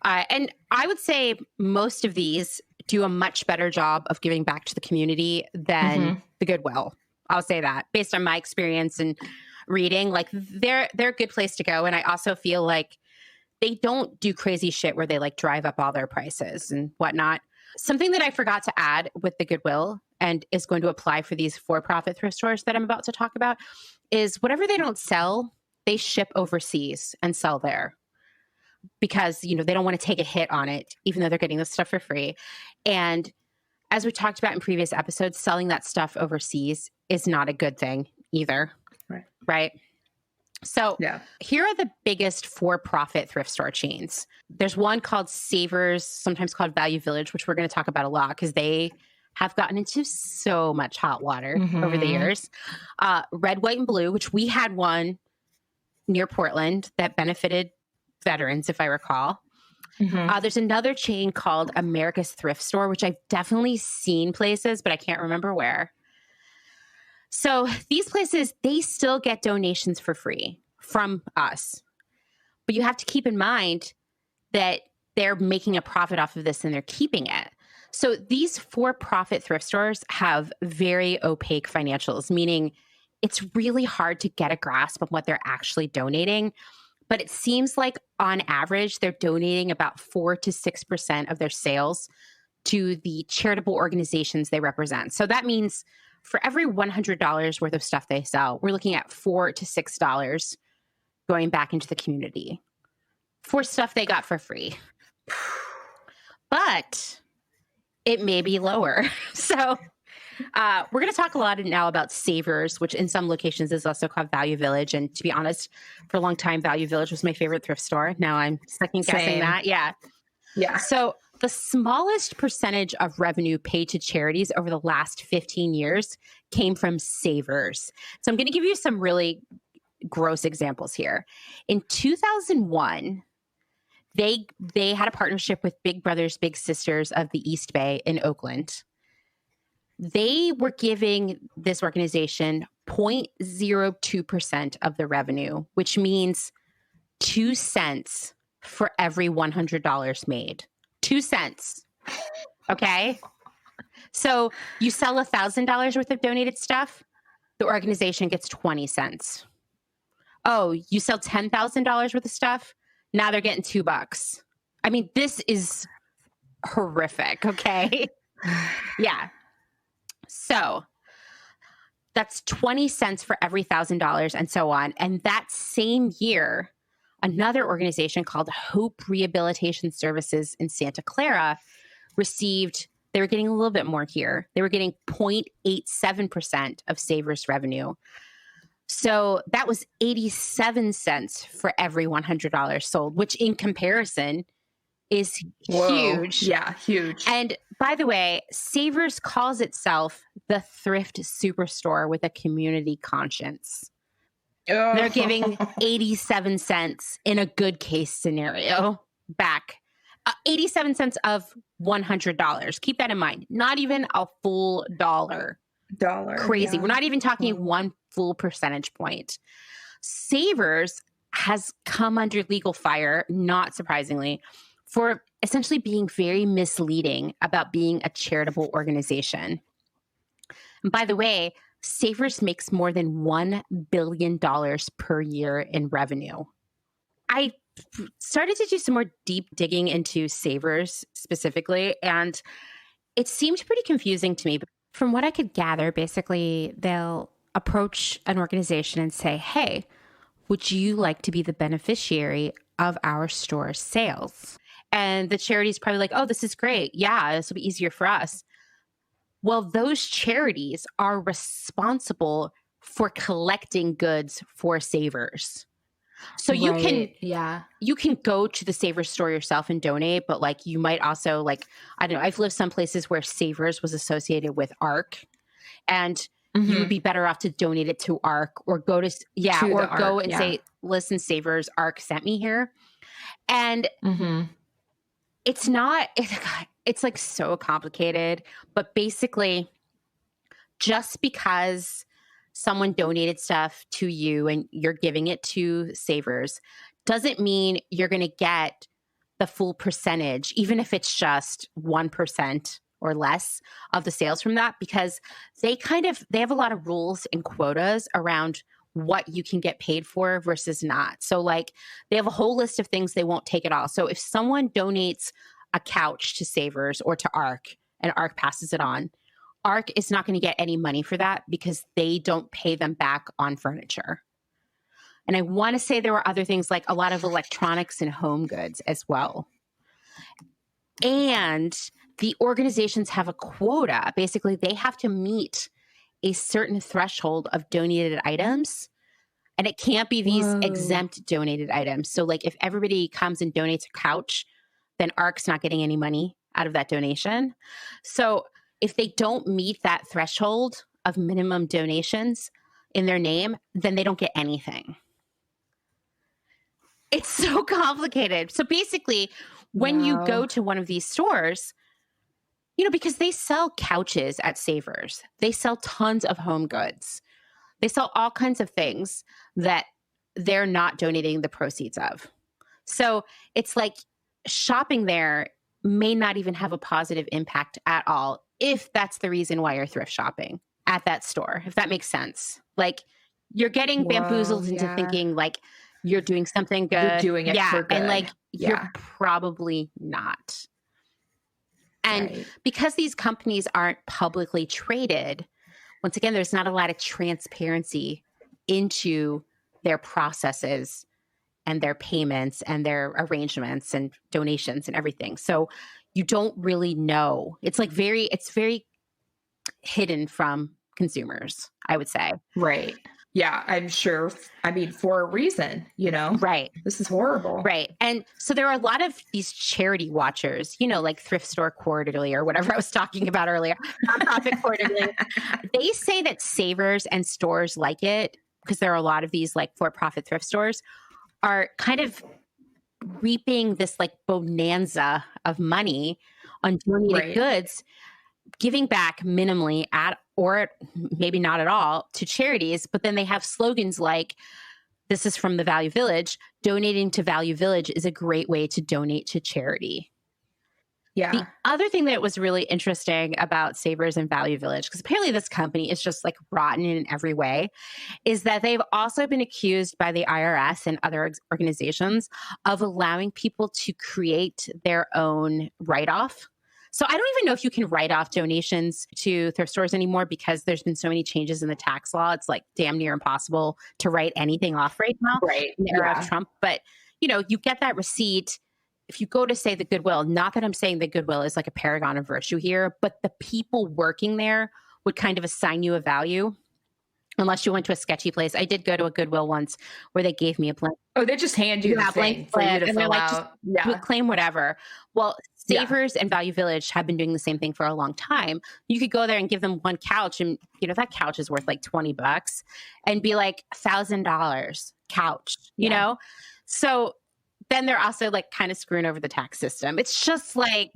A: And I would say most of these do a much better job of giving back to the community than the Goodwill. I'll say that based on my experience and reading. Like they're a good place to go. And I also feel like they don't do crazy shit where they like drive up all their prices and whatnot. Something that I forgot to add with the Goodwill and is going to apply for these for-profit thrift stores that I'm about to talk about is whatever they don't sell, they ship overseas and sell there. Because, they don't want to take a hit on it, even though they're getting this stuff for free. And as we talked about in previous episodes, selling that stuff overseas is not a good thing either. Right? So here are the biggest for-profit thrift store chains. There's one called Savers, sometimes called Value Village, which we're going to talk about a lot because they have gotten into so much hot water over the years. Red, White, and Blue, which we had one near Portland that benefited veterans, if I recall. There's another chain called America's Thrift Store, which I've definitely seen places, but I can't remember where. So these places, they still get donations for free from us. But you have to keep in mind that they're making a profit off of this and they're keeping it. So these for-profit thrift stores have very opaque financials, meaning it's really hard to get a grasp of what they're actually donating. But it seems like on average, they're donating about 4 to 6% of their sales to the charitable organizations they represent. So that means for every $100 worth of stuff they sell, we're looking at $4 to $6 going back into the community for stuff they got for free. But it may be lower. So we're going to talk a lot now about Savers, which in some locations is also called Value Village. And to be honest, for a long time, Value Village was my favorite thrift store. Now I'm second guessing that. Yeah. So the smallest percentage of revenue paid to charities over the last 15 years came from Savers. So I'm going to give you some really gross examples here. In 2001, they had a partnership with Big Brothers Big Sisters of the East Bay in Oakland. They were giving this organization 0.02% of the revenue, which means 2 cents for every $100 made. 2 cents. Okay. So you sell $1,000 worth of donated stuff, the organization gets 20 cents. Oh, you sell $10,000 worth of stuff, now they're getting $2. I mean, this is horrific. Okay. Yeah. So that's 20 cents for every $1,000 and so on. And that same year, another organization called Hope Rehabilitation Services in Santa Clara they were getting a little bit more here. They were getting 0.87% of Savers revenue. So that was 87 cents for every $100 sold, which in comparison is huge.
B: Yeah, huge.
A: And by the way, Savers calls itself the thrift superstore with a community conscience. Oh. They're giving 87 cents in a good case scenario back. 87 cents of $100. Keep that in mind. Not even a full dollar. Crazy. Yeah. We're not even talking one full percentage point. Savers has come under legal fire, not surprisingly, for essentially being very misleading about being a charitable organization. And by the way, Savers makes more than $1 billion per year in revenue. I started to do some more deep digging into Savers specifically, and it seemed pretty confusing to me. From what I could gather, basically, they'll approach an organization and say, hey, would you like to be the beneficiary of our store's sales? And the charity's probably like, oh, this is great. Yeah, this will be easier for us. Well, those charities are responsible for collecting goods for savers. So you can go to the Savers store yourself and donate, but like you might also like, I don't know, I've lived some places where Savers was associated with ARC, and you would be better off to donate it to ARC or go to go and say, listen, Savers, ARC sent me here. And it's not, it's like so complicated, but basically just because someone donated stuff to you and you're giving it to Savers doesn't mean you're going to get the full percentage, even if it's just 1% or less of the sales from that, because they have a lot of rules and quotas around what you can get paid for versus not. So like they have a whole list of things they won't take it all. So if someone donates a couch to Savers or to ARC and ARC passes it on, ARC is not going to get any money for that because they don't pay them back on furniture. And I want to say there were other things like a lot of electronics and home goods as well. And the organizations have a quota. Basically, they have to meet a certain threshold of donated items. And it can't be these exempt donated items. So like if everybody comes and donates a couch, then ARC's not getting any money out of that donation. So if they don't meet that threshold of minimum donations in their name, then they don't get anything. It's so complicated. So basically, when you go to one of these stores, you know, because they sell couches at Savers, they sell tons of home goods. They sell all kinds of things that they're not donating the proceeds of. So it's like shopping there may not even have a positive impact at all if that's the reason why you're thrift shopping at that store, if that makes sense. Like you're getting bamboozled into thinking like you're doing something good.
B: You're doing it for good.
A: And like you're probably not. And because these companies aren't publicly traded, once again, there's not a lot of transparency into their processes and their payments and their arrangements and donations and everything. So you don't really know. It's like it's very hidden from consumers, I would say.
B: Right. Yeah, I'm sure. I mean, for a reason, you know?
A: Right.
B: This is horrible.
A: Right. And so there are a lot of these charity watchers, you know, like Thrift Store Quarterly or whatever I was talking about earlier, Nonprofit Quarterly. They say that Savers and stores like it, because there are a lot of these like for-profit thrift stores, are kind of reaping this like bonanza of money on donated goods, giving back minimally or maybe not at all to charities. But then they have slogans like, this is from the Value Village. Donating to Value Village is a great way to donate to charity. Yeah. The other thing that was really interesting about Savers and Value Village, because apparently this company is just like rotten in every way, is that they've also been accused by the IRS and other organizations of allowing people to create their own write-off. So I don't even know if you can write off donations to thrift stores anymore because there's been so many changes in the tax law. It's like damn near impossible to write anything off right now in the era of Trump. But, you know, you get that receipt. If you go to, say, the Goodwill, not that I'm saying the Goodwill is like a paragon of virtue here, but the people working there would kind of assign you a value unless you went to a sketchy place. I did go to a Goodwill once where they gave me a blank.
B: Oh, they just hand you the thing for you to fill out.
A: Just claim whatever. Well, Savers and Value Village have been doing the same thing for a long time. You could go there and give them one couch and, you know, that couch is worth like $20 and be like $1,000 couch, you know? So then they're also like kind of screwing over the tax system. It's just like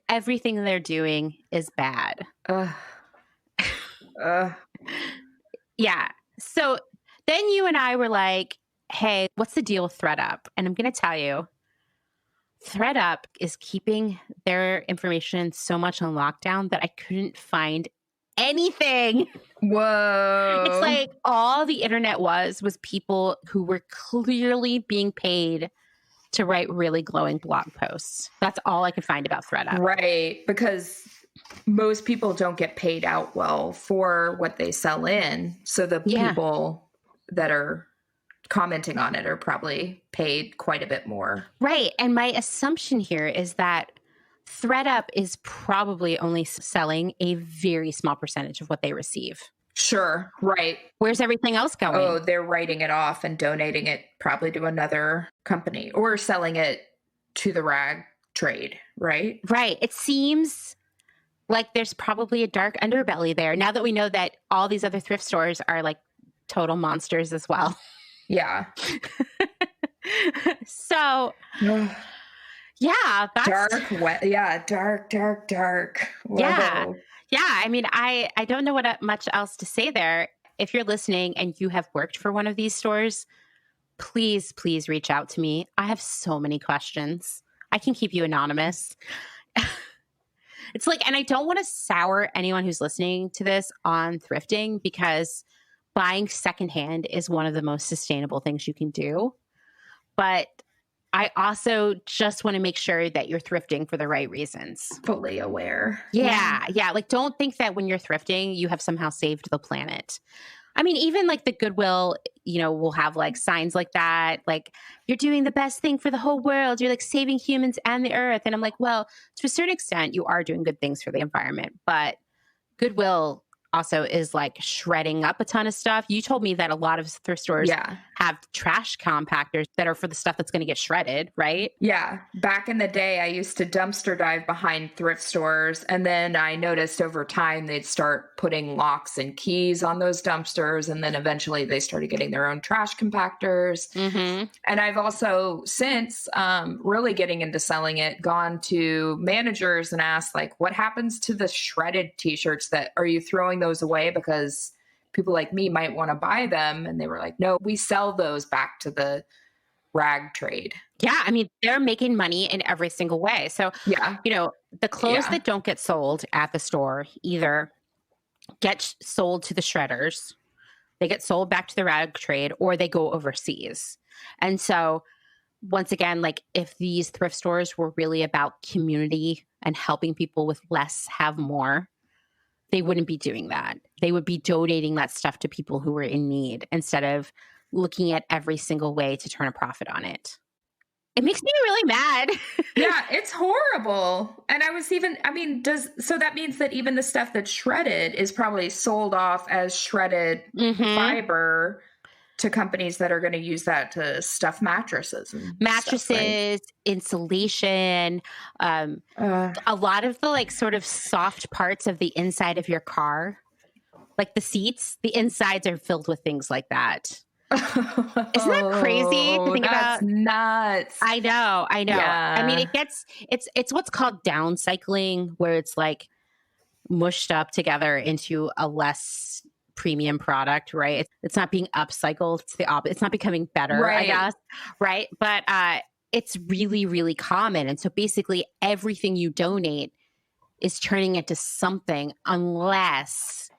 A: everything they're doing is bad. Yeah. So then you and I were like, hey, what's the deal with ThredUp? And I'm going to tell you, ThredUp is keeping their information so much on lockdown that I couldn't find anything.
B: Whoa.
A: It's like all the internet was people who were clearly being paid to write really glowing blog posts. That's all I could find about ThredUp.
B: Right. Because most people don't get paid out well for what they sell in. So the people that are commenting on it are probably paid quite a bit more.
A: Right. And my assumption here is that ThredUp is probably only selling a very small percentage of what they receive.
B: Sure. Right.
A: Where's everything else going?
B: Oh, they're writing it off and donating it probably to another company or selling it to the rag trade, right?
A: Right. It seems like there's probably a dark underbelly there now that we know that all these other thrift stores are like total monsters as well.
B: Yeah.
A: So, yeah, that's
B: dark, wet. Yeah, dark.
A: Yeah. Yeah. I mean, I don't know what much else to say there. If you're listening and you have worked for one of these stores, please reach out to me. I have so many questions. I can keep you anonymous. It's like, and I don't want to sour anyone who's listening to this on thrifting, because buying secondhand is one of the most sustainable things you can do. But I also just want to make sure that you're thrifting for the right reasons.
B: Fully aware.
A: Yeah. Like, don't think that when you're thrifting, you have somehow saved the planet. I mean, even like the Goodwill, will have like signs like that. Like, you're doing the best thing for the whole world. You're like saving humans and the earth. And I'm like, well, to a certain extent, you are doing good things for the environment. But Goodwill also is like shredding up a ton of stuff. You told me that a lot of thrift stores have trash compactors that are for the stuff that's going to get shredded, right?
B: Yeah. Back in the day, I used to dumpster dive behind thrift stores. And then I noticed over time, they'd start putting locks and keys on those dumpsters. And then eventually they started getting their own trash compactors. Mm-hmm. And I've also since really getting into selling it, gone to managers and asked, like, what happens to the shredded t-shirts? That are you throwing those away because people like me might want to buy them? And they were like, no, we sell those back to the rag trade.
A: Yeah. I mean, they're making money in every single way. So, the clothes that don't get sold at the store either get sold to the shredders, they get sold back to the rag trade, or they go overseas. And so once again, like, if these thrift stores were really about community and helping people with less have more, they wouldn't be doing that. They would be donating that stuff to people who were in need instead of looking at every single way to turn a profit on it. It makes me really mad.
B: Yeah, it's horrible. And so that means that even the stuff that's shredded is probably sold off as shredded fiber to companies that are going to use that to stuff mattresses. Stuff, right?
A: Insulation, a lot of the like sort of soft parts of the inside of your car, like the seats, the insides are filled with things like that. Isn't that crazy to think about?
B: That's nuts.
A: I know.
B: Yeah.
A: I mean, it's what's called downcycling, where it's like mushed up together into a less premium product, right? It's not being upcycled. It's the opposite. It's not becoming better, right. I guess. Right. But it's really, really common. And so basically everything you donate is turning into something, unless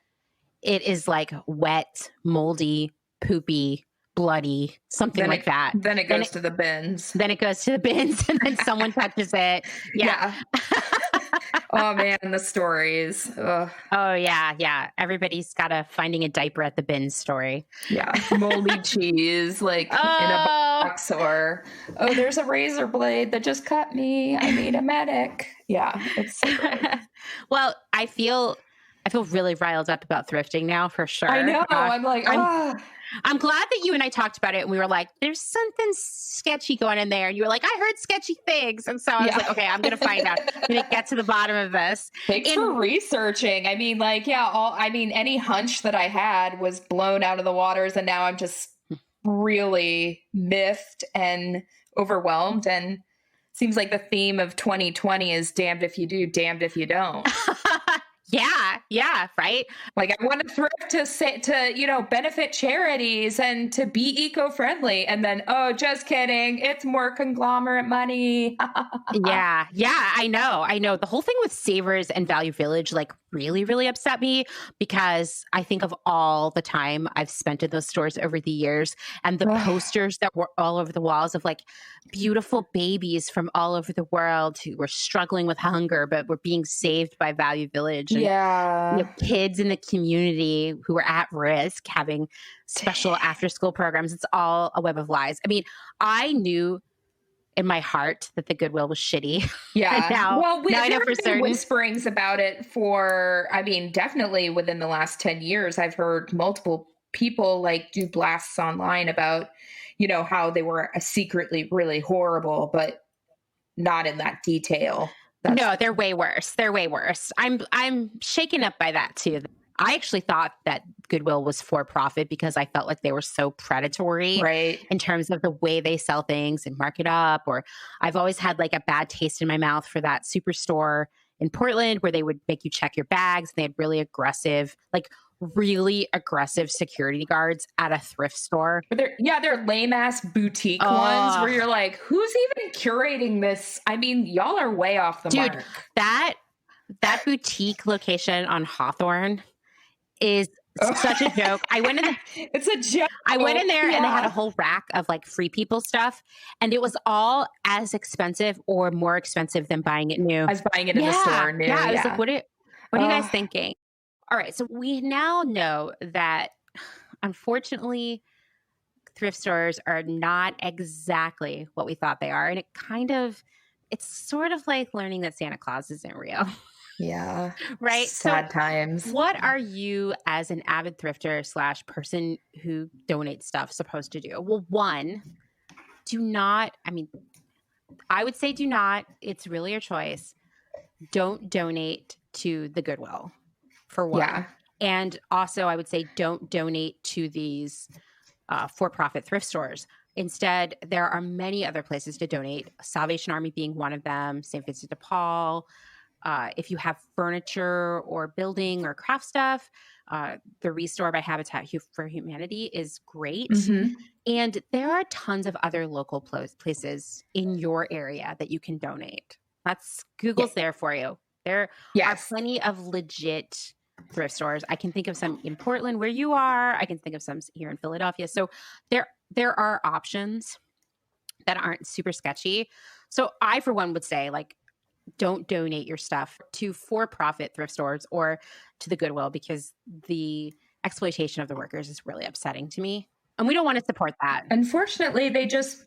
A: it is like wet, moldy, poopy, bloody, something like that.
B: Then it goes to the bins.
A: And then someone touches it. Yeah.
B: Oh man, the stories. Ugh.
A: Oh yeah. Everybody's got a finding a diaper at the bins story.
B: Yeah. Moldy cheese, like in a box, or, oh, there's a razor blade that just cut me. I need a medic. Yeah. It's so great.
A: Well, I feel really riled up about thrifting now, for sure.
B: I know. I'm like,
A: I'm glad that you and I talked about it, and we were like, there's something sketchy going in there. And you were like, I heard sketchy things. And so I was like, okay, I'm going to find out. I'm going to get to the bottom of this.
B: Thanks for researching. I mean, like, any hunch that I had was blown out of the waters. And now I'm just really miffed and overwhelmed. And seems like the theme of 2020 is damned if you do, damned if you don't.
A: Yeah, right.
B: Like, I want to thrift to benefit charities and to be eco-friendly, and then, oh, just kidding, it's more conglomerate money.
A: Yeah, I know. The whole thing with Savers and Value Village, like, really, really upset me because I think of all the time I've spent in those stores over the years and the posters that were all over the walls of like beautiful babies from all over the world who were struggling with hunger but were being saved by Value Village, and kids in the community who were at risk having special after school programs. It's all a web of lies. I mean, I knew in my heart that the Goodwill was shitty.
B: Yeah.
A: now I know for certain.
B: Whisperings about it for, I mean, definitely within the last 10 years, I've heard multiple people like do blasts online about, how they were secretly really horrible, but not in that detail.
A: No, they're way worse. They're way worse. I'm shaken up by that too. I actually thought that Goodwill was for profit because I felt like they were so predatory in terms of the way they sell things and mark it up. Or I've always had like a bad taste in my mouth for that superstore in Portland where they would make you check your bags. And they had really aggressive security guards at a thrift store.
B: But they're lame ass boutique ones where you're like, who's even curating this? I mean, y'all are way off the mark.
A: That boutique location on Hawthorne is such a joke. I went in
B: it's a joke.
A: I went in there and they had a whole rack of like Free People stuff, and it was all as expensive or more expensive than buying it new.
B: As buying it in the store new.
A: Yeah, I was like, what are you guys thinking? All right, so we now know that unfortunately thrift stores are not exactly what we thought they are, and it's sort of like learning that Santa Claus isn't real.
B: Yeah.
A: Right.
B: Sad times.
A: What are you as an avid thrifter / person who donates stuff supposed to do? Well, one, I would say do not. It's really your choice. Don't donate to the Goodwill for one.
B: Yeah.
A: And also I would say don't donate to these for-profit thrift stores. Instead, there are many other places to donate, Salvation Army being one of them, St. Vincent de Paul. If you have furniture or building or craft stuff, the Restore by Habitat for Humanity is great.
B: Mm-hmm.
A: And there are tons of other local places in your area that you can donate. Google's there for you. There are plenty of legit thrift stores. I can think of some in Portland where you are. I can think of some here in Philadelphia. So there are options that aren't super sketchy. So I, for one, would say like, don't donate your stuff to for-profit thrift stores or to the Goodwill because the exploitation of the workers is really upsetting to me. And we don't want to support that.
B: Unfortunately, they just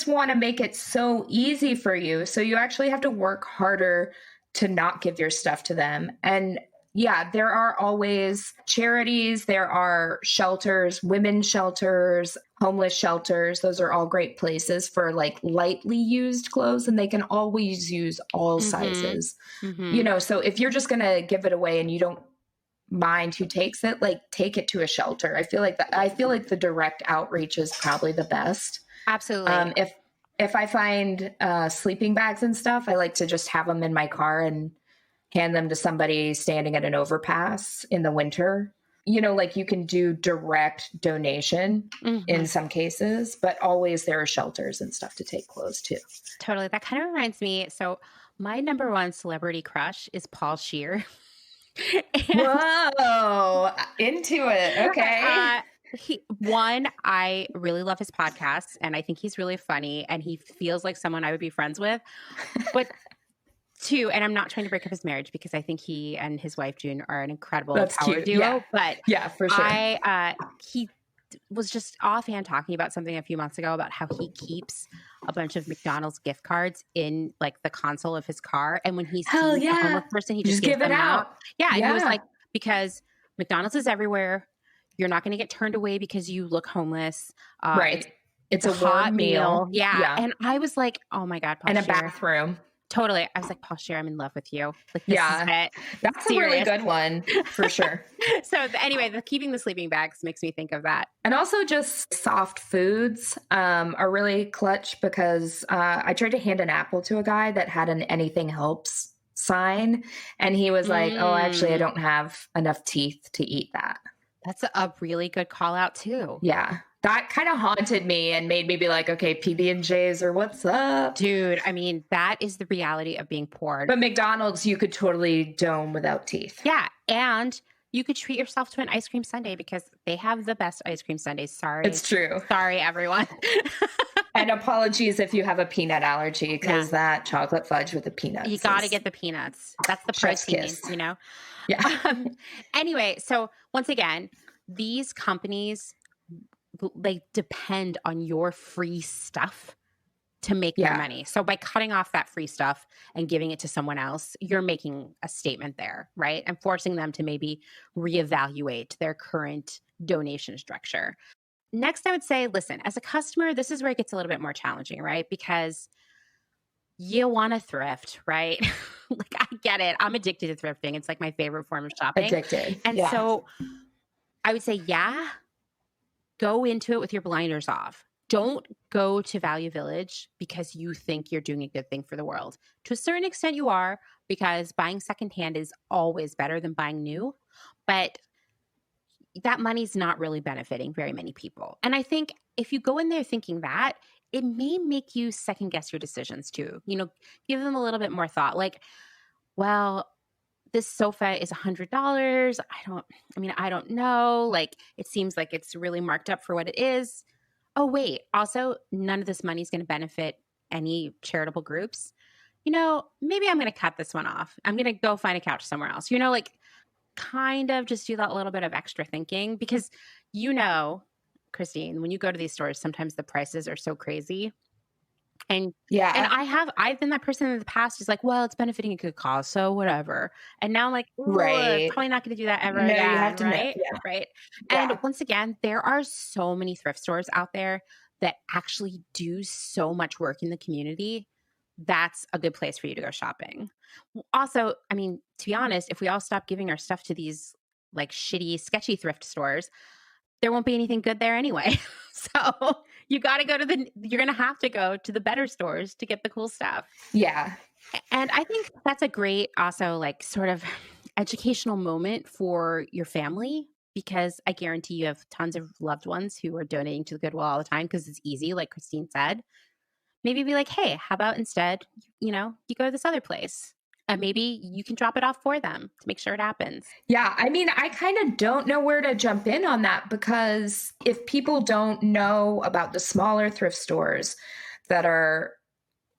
B: want to make it so easy for you. So you actually have to work harder to not give your stuff to them. And yeah, there are always charities, there are shelters, women's shelters, homeless shelters. Those are all great places for like lightly used clothes, and they can always use all sizes. Mm-hmm. So if you're just going to give it away and you don't mind who takes it, like take it to a shelter. I feel like the direct outreach is probably the best.
A: Absolutely.
B: If I find sleeping bags and stuff, I like to just have them in my car and hand them to somebody standing at an overpass in the winter. Like you can do direct donation in some cases, but always there are shelters and stuff to take clothes to.
A: Totally. That kind of reminds me. So my number one celebrity crush is Paul Scheer.
B: Whoa, into it. Okay.
A: I really love his podcast and I think he's really funny and he feels like someone I would be friends with. But two, and I'm not trying to break up his marriage because I think he and his wife June are an incredible power duo.
B: Yeah.
A: But
B: yeah, for sure.
A: He was just offhand talking about something a few months ago about how he keeps a bunch of McDonald's gift cards in like the console of his car, and when he sees a homeless person, he just gives them out. Yeah, and he was like, because McDonald's is everywhere. You're not going to get turned away because you look homeless.
B: Right.
A: It's a hot meal. Yeah. And I was like, oh my God, Paul
B: and a
A: Scheer.
B: bathroom.
A: Totally. I was like, Paul Scheer, I'm in love with you. Like, this is it.
B: That's a really good one for sure.
A: So anyway, keeping the sleeping bags makes me think of that.
B: And also just soft foods are really clutch because I tried to hand an apple to a guy that had an anything helps sign. And he was like, oh, actually, I don't have enough teeth to eat that.
A: That's a really good call out too.
B: Yeah. That kind of haunted me and made me be like, okay, PB&Js or what's up?
A: Dude, I mean, that is the reality of being poor.
B: But McDonald's, you could totally dome without teeth.
A: Yeah. And you could treat yourself to an ice cream sundae because they have the best ice cream sundaes. Sorry.
B: It's true.
A: Sorry, everyone.
B: And apologies if you have a peanut allergy, because that chocolate fudge with the peanuts.
A: You got to get the peanuts. That's the protein, you know?
B: Yeah.
A: Anyway, so once again, these companies, they depend on your free stuff to make their money. So by cutting off that free stuff and giving it to someone else, you're making a statement there, right? And forcing them to maybe reevaluate their current donation structure. Next, I would say, listen, as a customer, this is where it gets a little bit more challenging, right? Because you want to thrift, right? Like, I get it. I'm addicted to thrifting. It's like my favorite form of shopping.
B: Addicted.
A: And so I would say, go into it with your blinders off. Don't go to Value Village because you think you're doing a good thing for the world. To a certain extent, you are, because buying secondhand is always better than buying new. But that money's not really benefiting very many people. And I think if you go in there thinking that, it may make you second guess your decisions too. You know, give them a little bit more thought. Like, well, this sofa is $100. I don't know. Like, it seems like it's really marked up for what it is. Oh, wait. Also, none of this money is going to benefit any charitable groups. You know, maybe I'm going to cut this one off. I'm going to go find a couch somewhere else. You know, like, kind of just do that little bit of extra thinking, because, you know, Christine, when you go to these stores, sometimes the prices are so crazy. And I've been that person in the past who's like, well, it's benefiting a good cause, so whatever. And now I'm like, probably not going to do that ever again, you have to right? Right. And once again, there are so many thrift stores out there that actually do so much work in the community. That's a good place for you to go shopping. Also, I mean, to be honest, if we all stop giving our stuff to these like shitty, sketchy thrift stores, there won't be anything good there anyway. So you're going to have to go to the better stores to get the cool stuff.
B: Yeah.
A: And I think that's a great also like sort of educational moment for your family, because I guarantee you have tons of loved ones who are donating to the Goodwill all the time because it's easy, like Christine said. Maybe be like, hey, how about instead, you go to this other place? And maybe you can drop it off for them to make sure it happens.
B: Yeah. I mean, I kind of don't know where to jump in on that, because if people don't know about the smaller thrift stores that are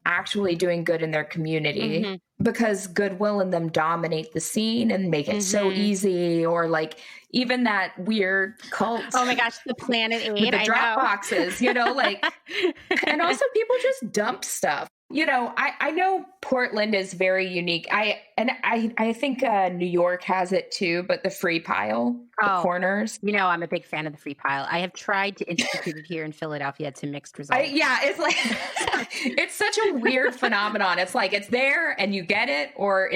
B: actually doing good in their community, because Goodwill and them dominate the scene and make it so easy, or like even that weird cult.
A: Oh my gosh, the Planet 8.
B: With the drop boxes, like, and also people just dump stuff. I know Portland is very unique. I think New York has it too, but the free pile, the corners.
A: I'm a big fan of the free pile. I have tried to institute it here in Philadelphia to mixed results.
B: It's like, it's such a weird phenomenon. It's like, it's there and you get it, or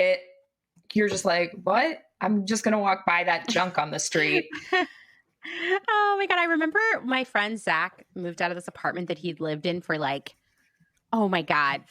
B: you're just like, what? I'm just going to walk by that junk on the street.
A: Oh my God. I remember my friend Zach moved out of this apartment that he'd lived in for like, oh my God,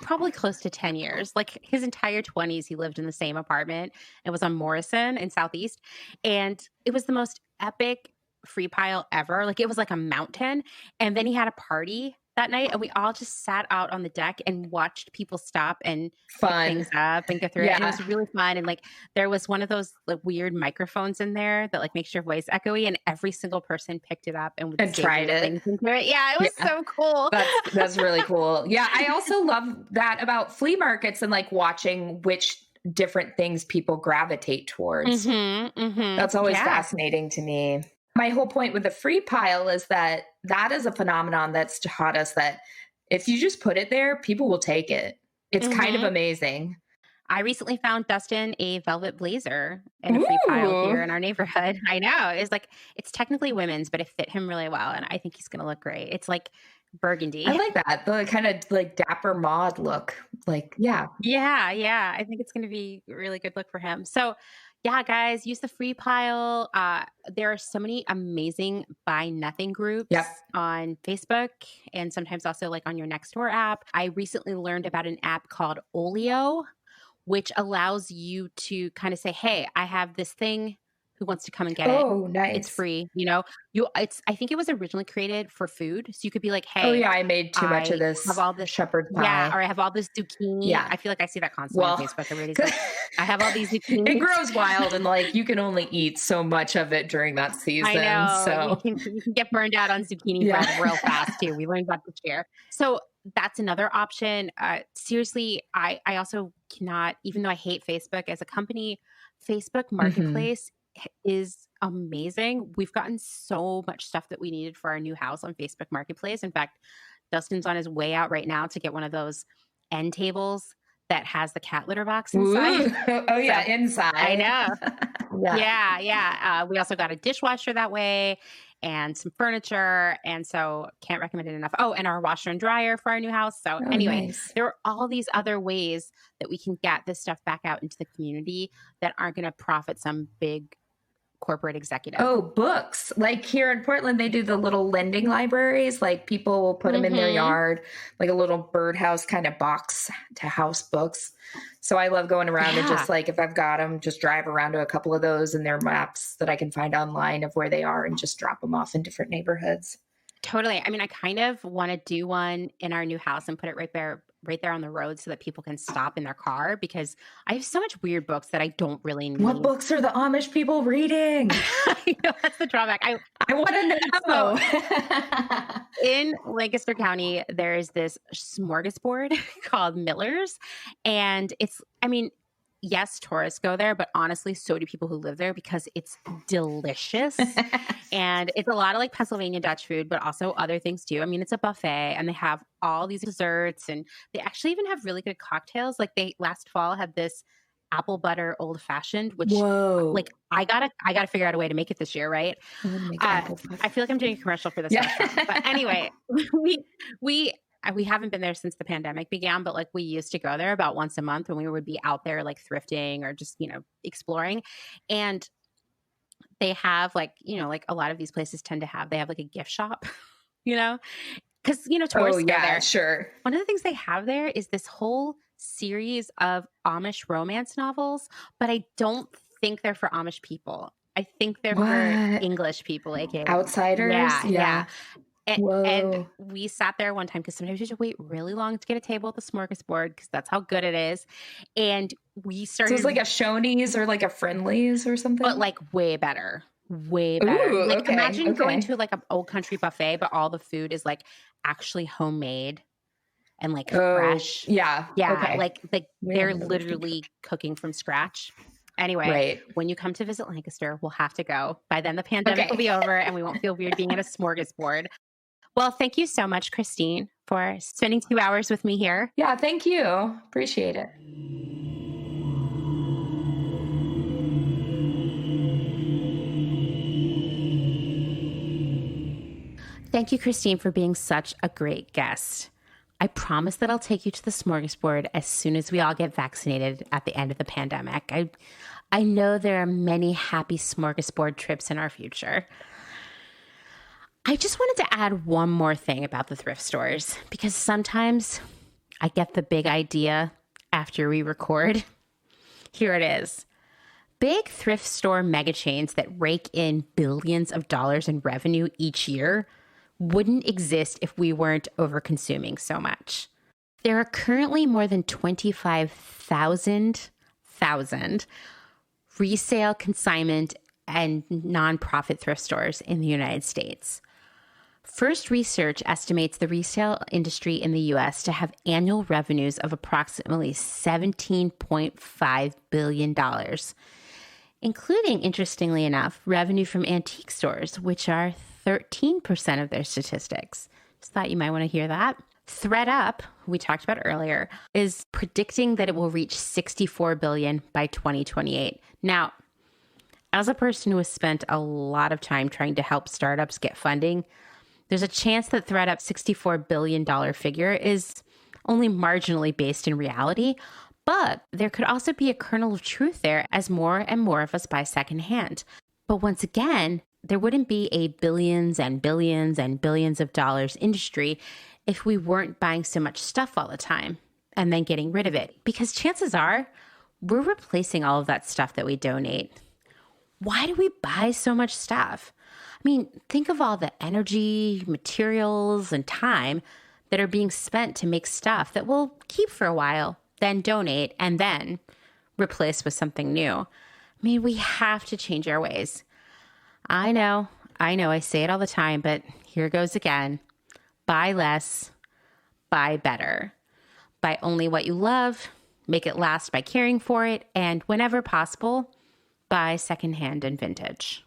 A: probably close to 10 years. Like his entire 20s, he lived in the same apartment. It was on Morrison in Southeast. And it was the most epic free pile ever. Like it was like a mountain. And then he had a party that night, and we all just sat out on the deck and watched people stop and pick things up and go through it. And it was really fun. And like there was one of those like weird microphones in there that like makes your voice echoey, and every single person picked it up and
B: tried it.
A: Things into it. Yeah, it was so cool.
B: That's really cool. Yeah, I also love that about flea markets and like watching which different things people gravitate towards. That's always fascinating to me. My whole point with the free pile is that is a phenomenon that's taught us that if you just put it there, people will take it. It's kind of amazing.
A: I recently found Dustin a velvet blazer in a free pile here in our neighborhood. I know. It's technically women's, but it fit him really well. And I think he's going to look great. It's like burgundy.
B: I like that. The kind of like dapper mod look. Like, yeah.
A: Yeah. I think it's going to be a really good look for him. So yeah, guys, use the free pile. There are so many amazing buy nothing groups on Facebook, and sometimes also like on your Nextdoor app. I recently learned about an app called Olio, which allows you to kind of say, hey, I have this thing who wants to come and get it.
B: Oh, nice.
A: It's free. I think it was originally created for food. So you could be like,
B: Oh
A: hey,
B: yeah, I made too much of this
A: have all this,
B: shepherd's
A: yeah,
B: pie.
A: or I have all this zucchini.
B: Yeah.
A: I feel like I see that constantly on Facebook. Everybody's like, I have all these zucchini.
B: It grows wild and like you can only eat so much of it during that season.
A: I know.
B: So
A: You can get burned out on zucchini bread real fast too. We learned that this year. So that's another option. Seriously, I also cannot, even though I hate Facebook as a company, Facebook Marketplace is amazing. We've gotten so much stuff that we needed for our new house on Facebook Marketplace. In fact, Dustin's on his way out right now to get one of those end tables that has the cat litter box inside.
B: Oh yeah, so, inside.
A: I know. Yeah. We also got a dishwasher that way and some furniture. And so can't recommend it enough. Oh, and our washer and dryer for our new house. So anyway, there are all these other ways that we can get this stuff back out into the community that aren't going to profit some big corporate executive.
B: Oh, books. Like here in Portland, they do the little lending libraries. Like people will put them in their yard, like a little birdhouse kind of box to house books. So I love going around and just like, if I've got them, just drive around to a couple of those and their maps that I can find online of where they are and just drop them off in different neighborhoods.
A: Totally. I mean, I kind of want to do one in our new house and put it right there on the road so that people can stop in their car, because I have so much weird books that I don't really need.
B: What books are the Amish people reading?
A: I know, that's the drawback.
B: I want to
A: know. In Lancaster County, there is this smorgasbord called Miller's. And yes, tourists go there, but honestly, so do people who live there because it's delicious. And it's a lot of like Pennsylvania Dutch food, but also other things too. I mean, it's a buffet and they have all these desserts and they actually even have really good cocktails. Like they last fall had this apple butter old fashioned, which like I gotta figure out a way to make it this year, right? I feel like I'm doing a commercial for this restaurant. But anyway, we haven't been there since the pandemic began, but like we used to go there about once a month when we would be out there like thrifting or just, exploring. And they have like a lot of these places tend to have, they have like a gift shop, because, tourists go there.
B: Sure.
A: One of the things they have there is this whole series of Amish romance novels, but I don't think they're for Amish people. I think they're for English people, aka
B: outsiders.
A: Yeah. And we sat there one time because sometimes you have to wait really long to get a table at the Smorgasbord because that's how good it is. And we started. So
B: it's like a Shoney's or like a Friendly's or something?
A: But like way better. Way better.
B: Ooh,
A: like imagine going to like an old country buffet, but all the food is like actually homemade and like fresh.
B: Yeah. Okay.
A: Like they're literally cooking from scratch. Anyway, when you come to visit Lancaster, we'll have to go. By then the pandemic will be over and we won't feel weird being at a smorgasbord. Well, thank you so much, Christine, for spending 2 hours with me here.
B: Yeah, thank you. Appreciate it.
A: Thank you, Christine, for being such a great guest. I promise that I'll take you to the smorgasbord as soon as we all get vaccinated at the end of the pandemic. I know there are many happy smorgasbord trips in our future. I just wanted to add one more thing about the thrift stores, because sometimes I get the big idea after we record. Here it is. Big thrift store mega chains that rake in billions of dollars in revenue each year wouldn't exist if we weren't over-consuming so much. There are currently more than 25,000 resale, consignment, and nonprofit thrift stores in the United States. First Research estimates the resale industry in the U.S. to have annual revenues of approximately $17.5 billion, including, interestingly enough, revenue from antique stores, which are 13% of their statistics. Just thought you might want to hear that. ThredUp, who we talked about earlier, is predicting that it will reach $64 billion by 2028. Now, as a person who has spent a lot of time trying to help startups get funding, there's a chance that ThredUp's $64 billion figure is only marginally based in reality, but there could also be a kernel of truth there as more and more of us buy secondhand. But once again, there wouldn't be a billions and billions and billions of dollars industry if we weren't buying so much stuff all the time and then getting rid of it. Because chances are we're replacing all of that stuff that we donate. why do we buy so much stuff? I mean, think of all the energy, materials, and time that are being spent to make stuff that we'll keep for a while, then donate, and then replace with something new. I mean, we have to change our ways. I know, I say it all the time, but here goes again. Buy less, buy better. Buy only what you love, make it last by caring for it, and whenever possible, buy secondhand and vintage.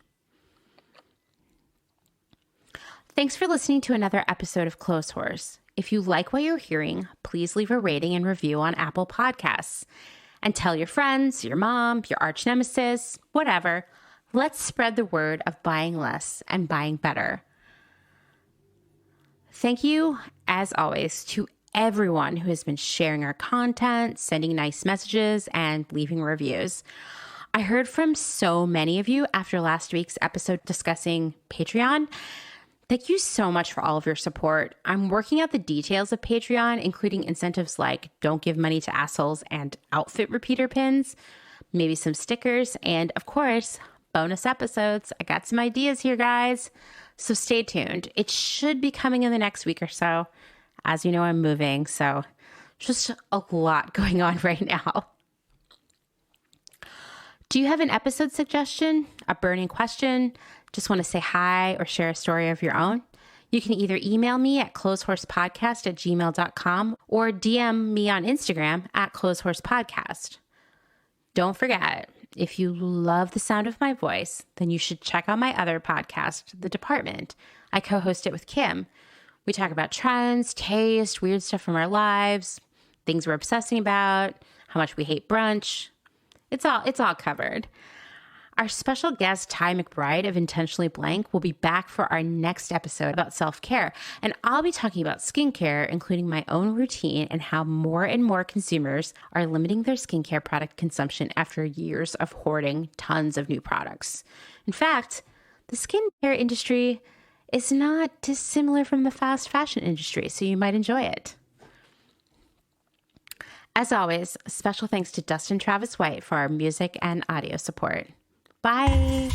A: Thanks for listening to another episode of Clotheshorse. If you like what you're hearing, please leave a rating and review on Apple Podcasts. And tell your friends, your mom, your arch nemesis, whatever. Let's spread the word of buying less and buying better. Thank you, as always, to everyone who has been sharing our content, sending nice messages, and leaving reviews. I heard from so many of you after last week's episode discussing Patreon. Thank you so much for all of your support. I'm working out the details of Patreon, including incentives like don't give money to assholes and outfit repeater pins, maybe some stickers, and of course, bonus episodes. I got some ideas here, guys. So stay tuned. It should be coming in the next week or so. As you know, I'm moving, so just a lot going on right now. Do you have an episode suggestion, a burning question, just want to say hi or share a story of your own? You can either email me at clothehorsepodcast@gmail.com or DM me on Instagram at clothehorsepodcast. Don't forget, if you love the sound of my voice, then you should check out my other podcast, The Department. I co-host it with Kim. We talk about trends, taste, weird stuff from our lives, things we're obsessing about, how much we hate brunch. It's all covered. Our special guest, Ty McBride of Intentionally Blank, will be back for our next episode about self-care. And I'll be talking about skincare, including my own routine and how more and more consumers are limiting their skincare product consumption after years of hoarding tons of new products. In fact, the skincare industry is not dissimilar from the fast fashion industry, so you might enjoy it. As always, special thanks to Dustin Travis White for our music and audio support. Bye.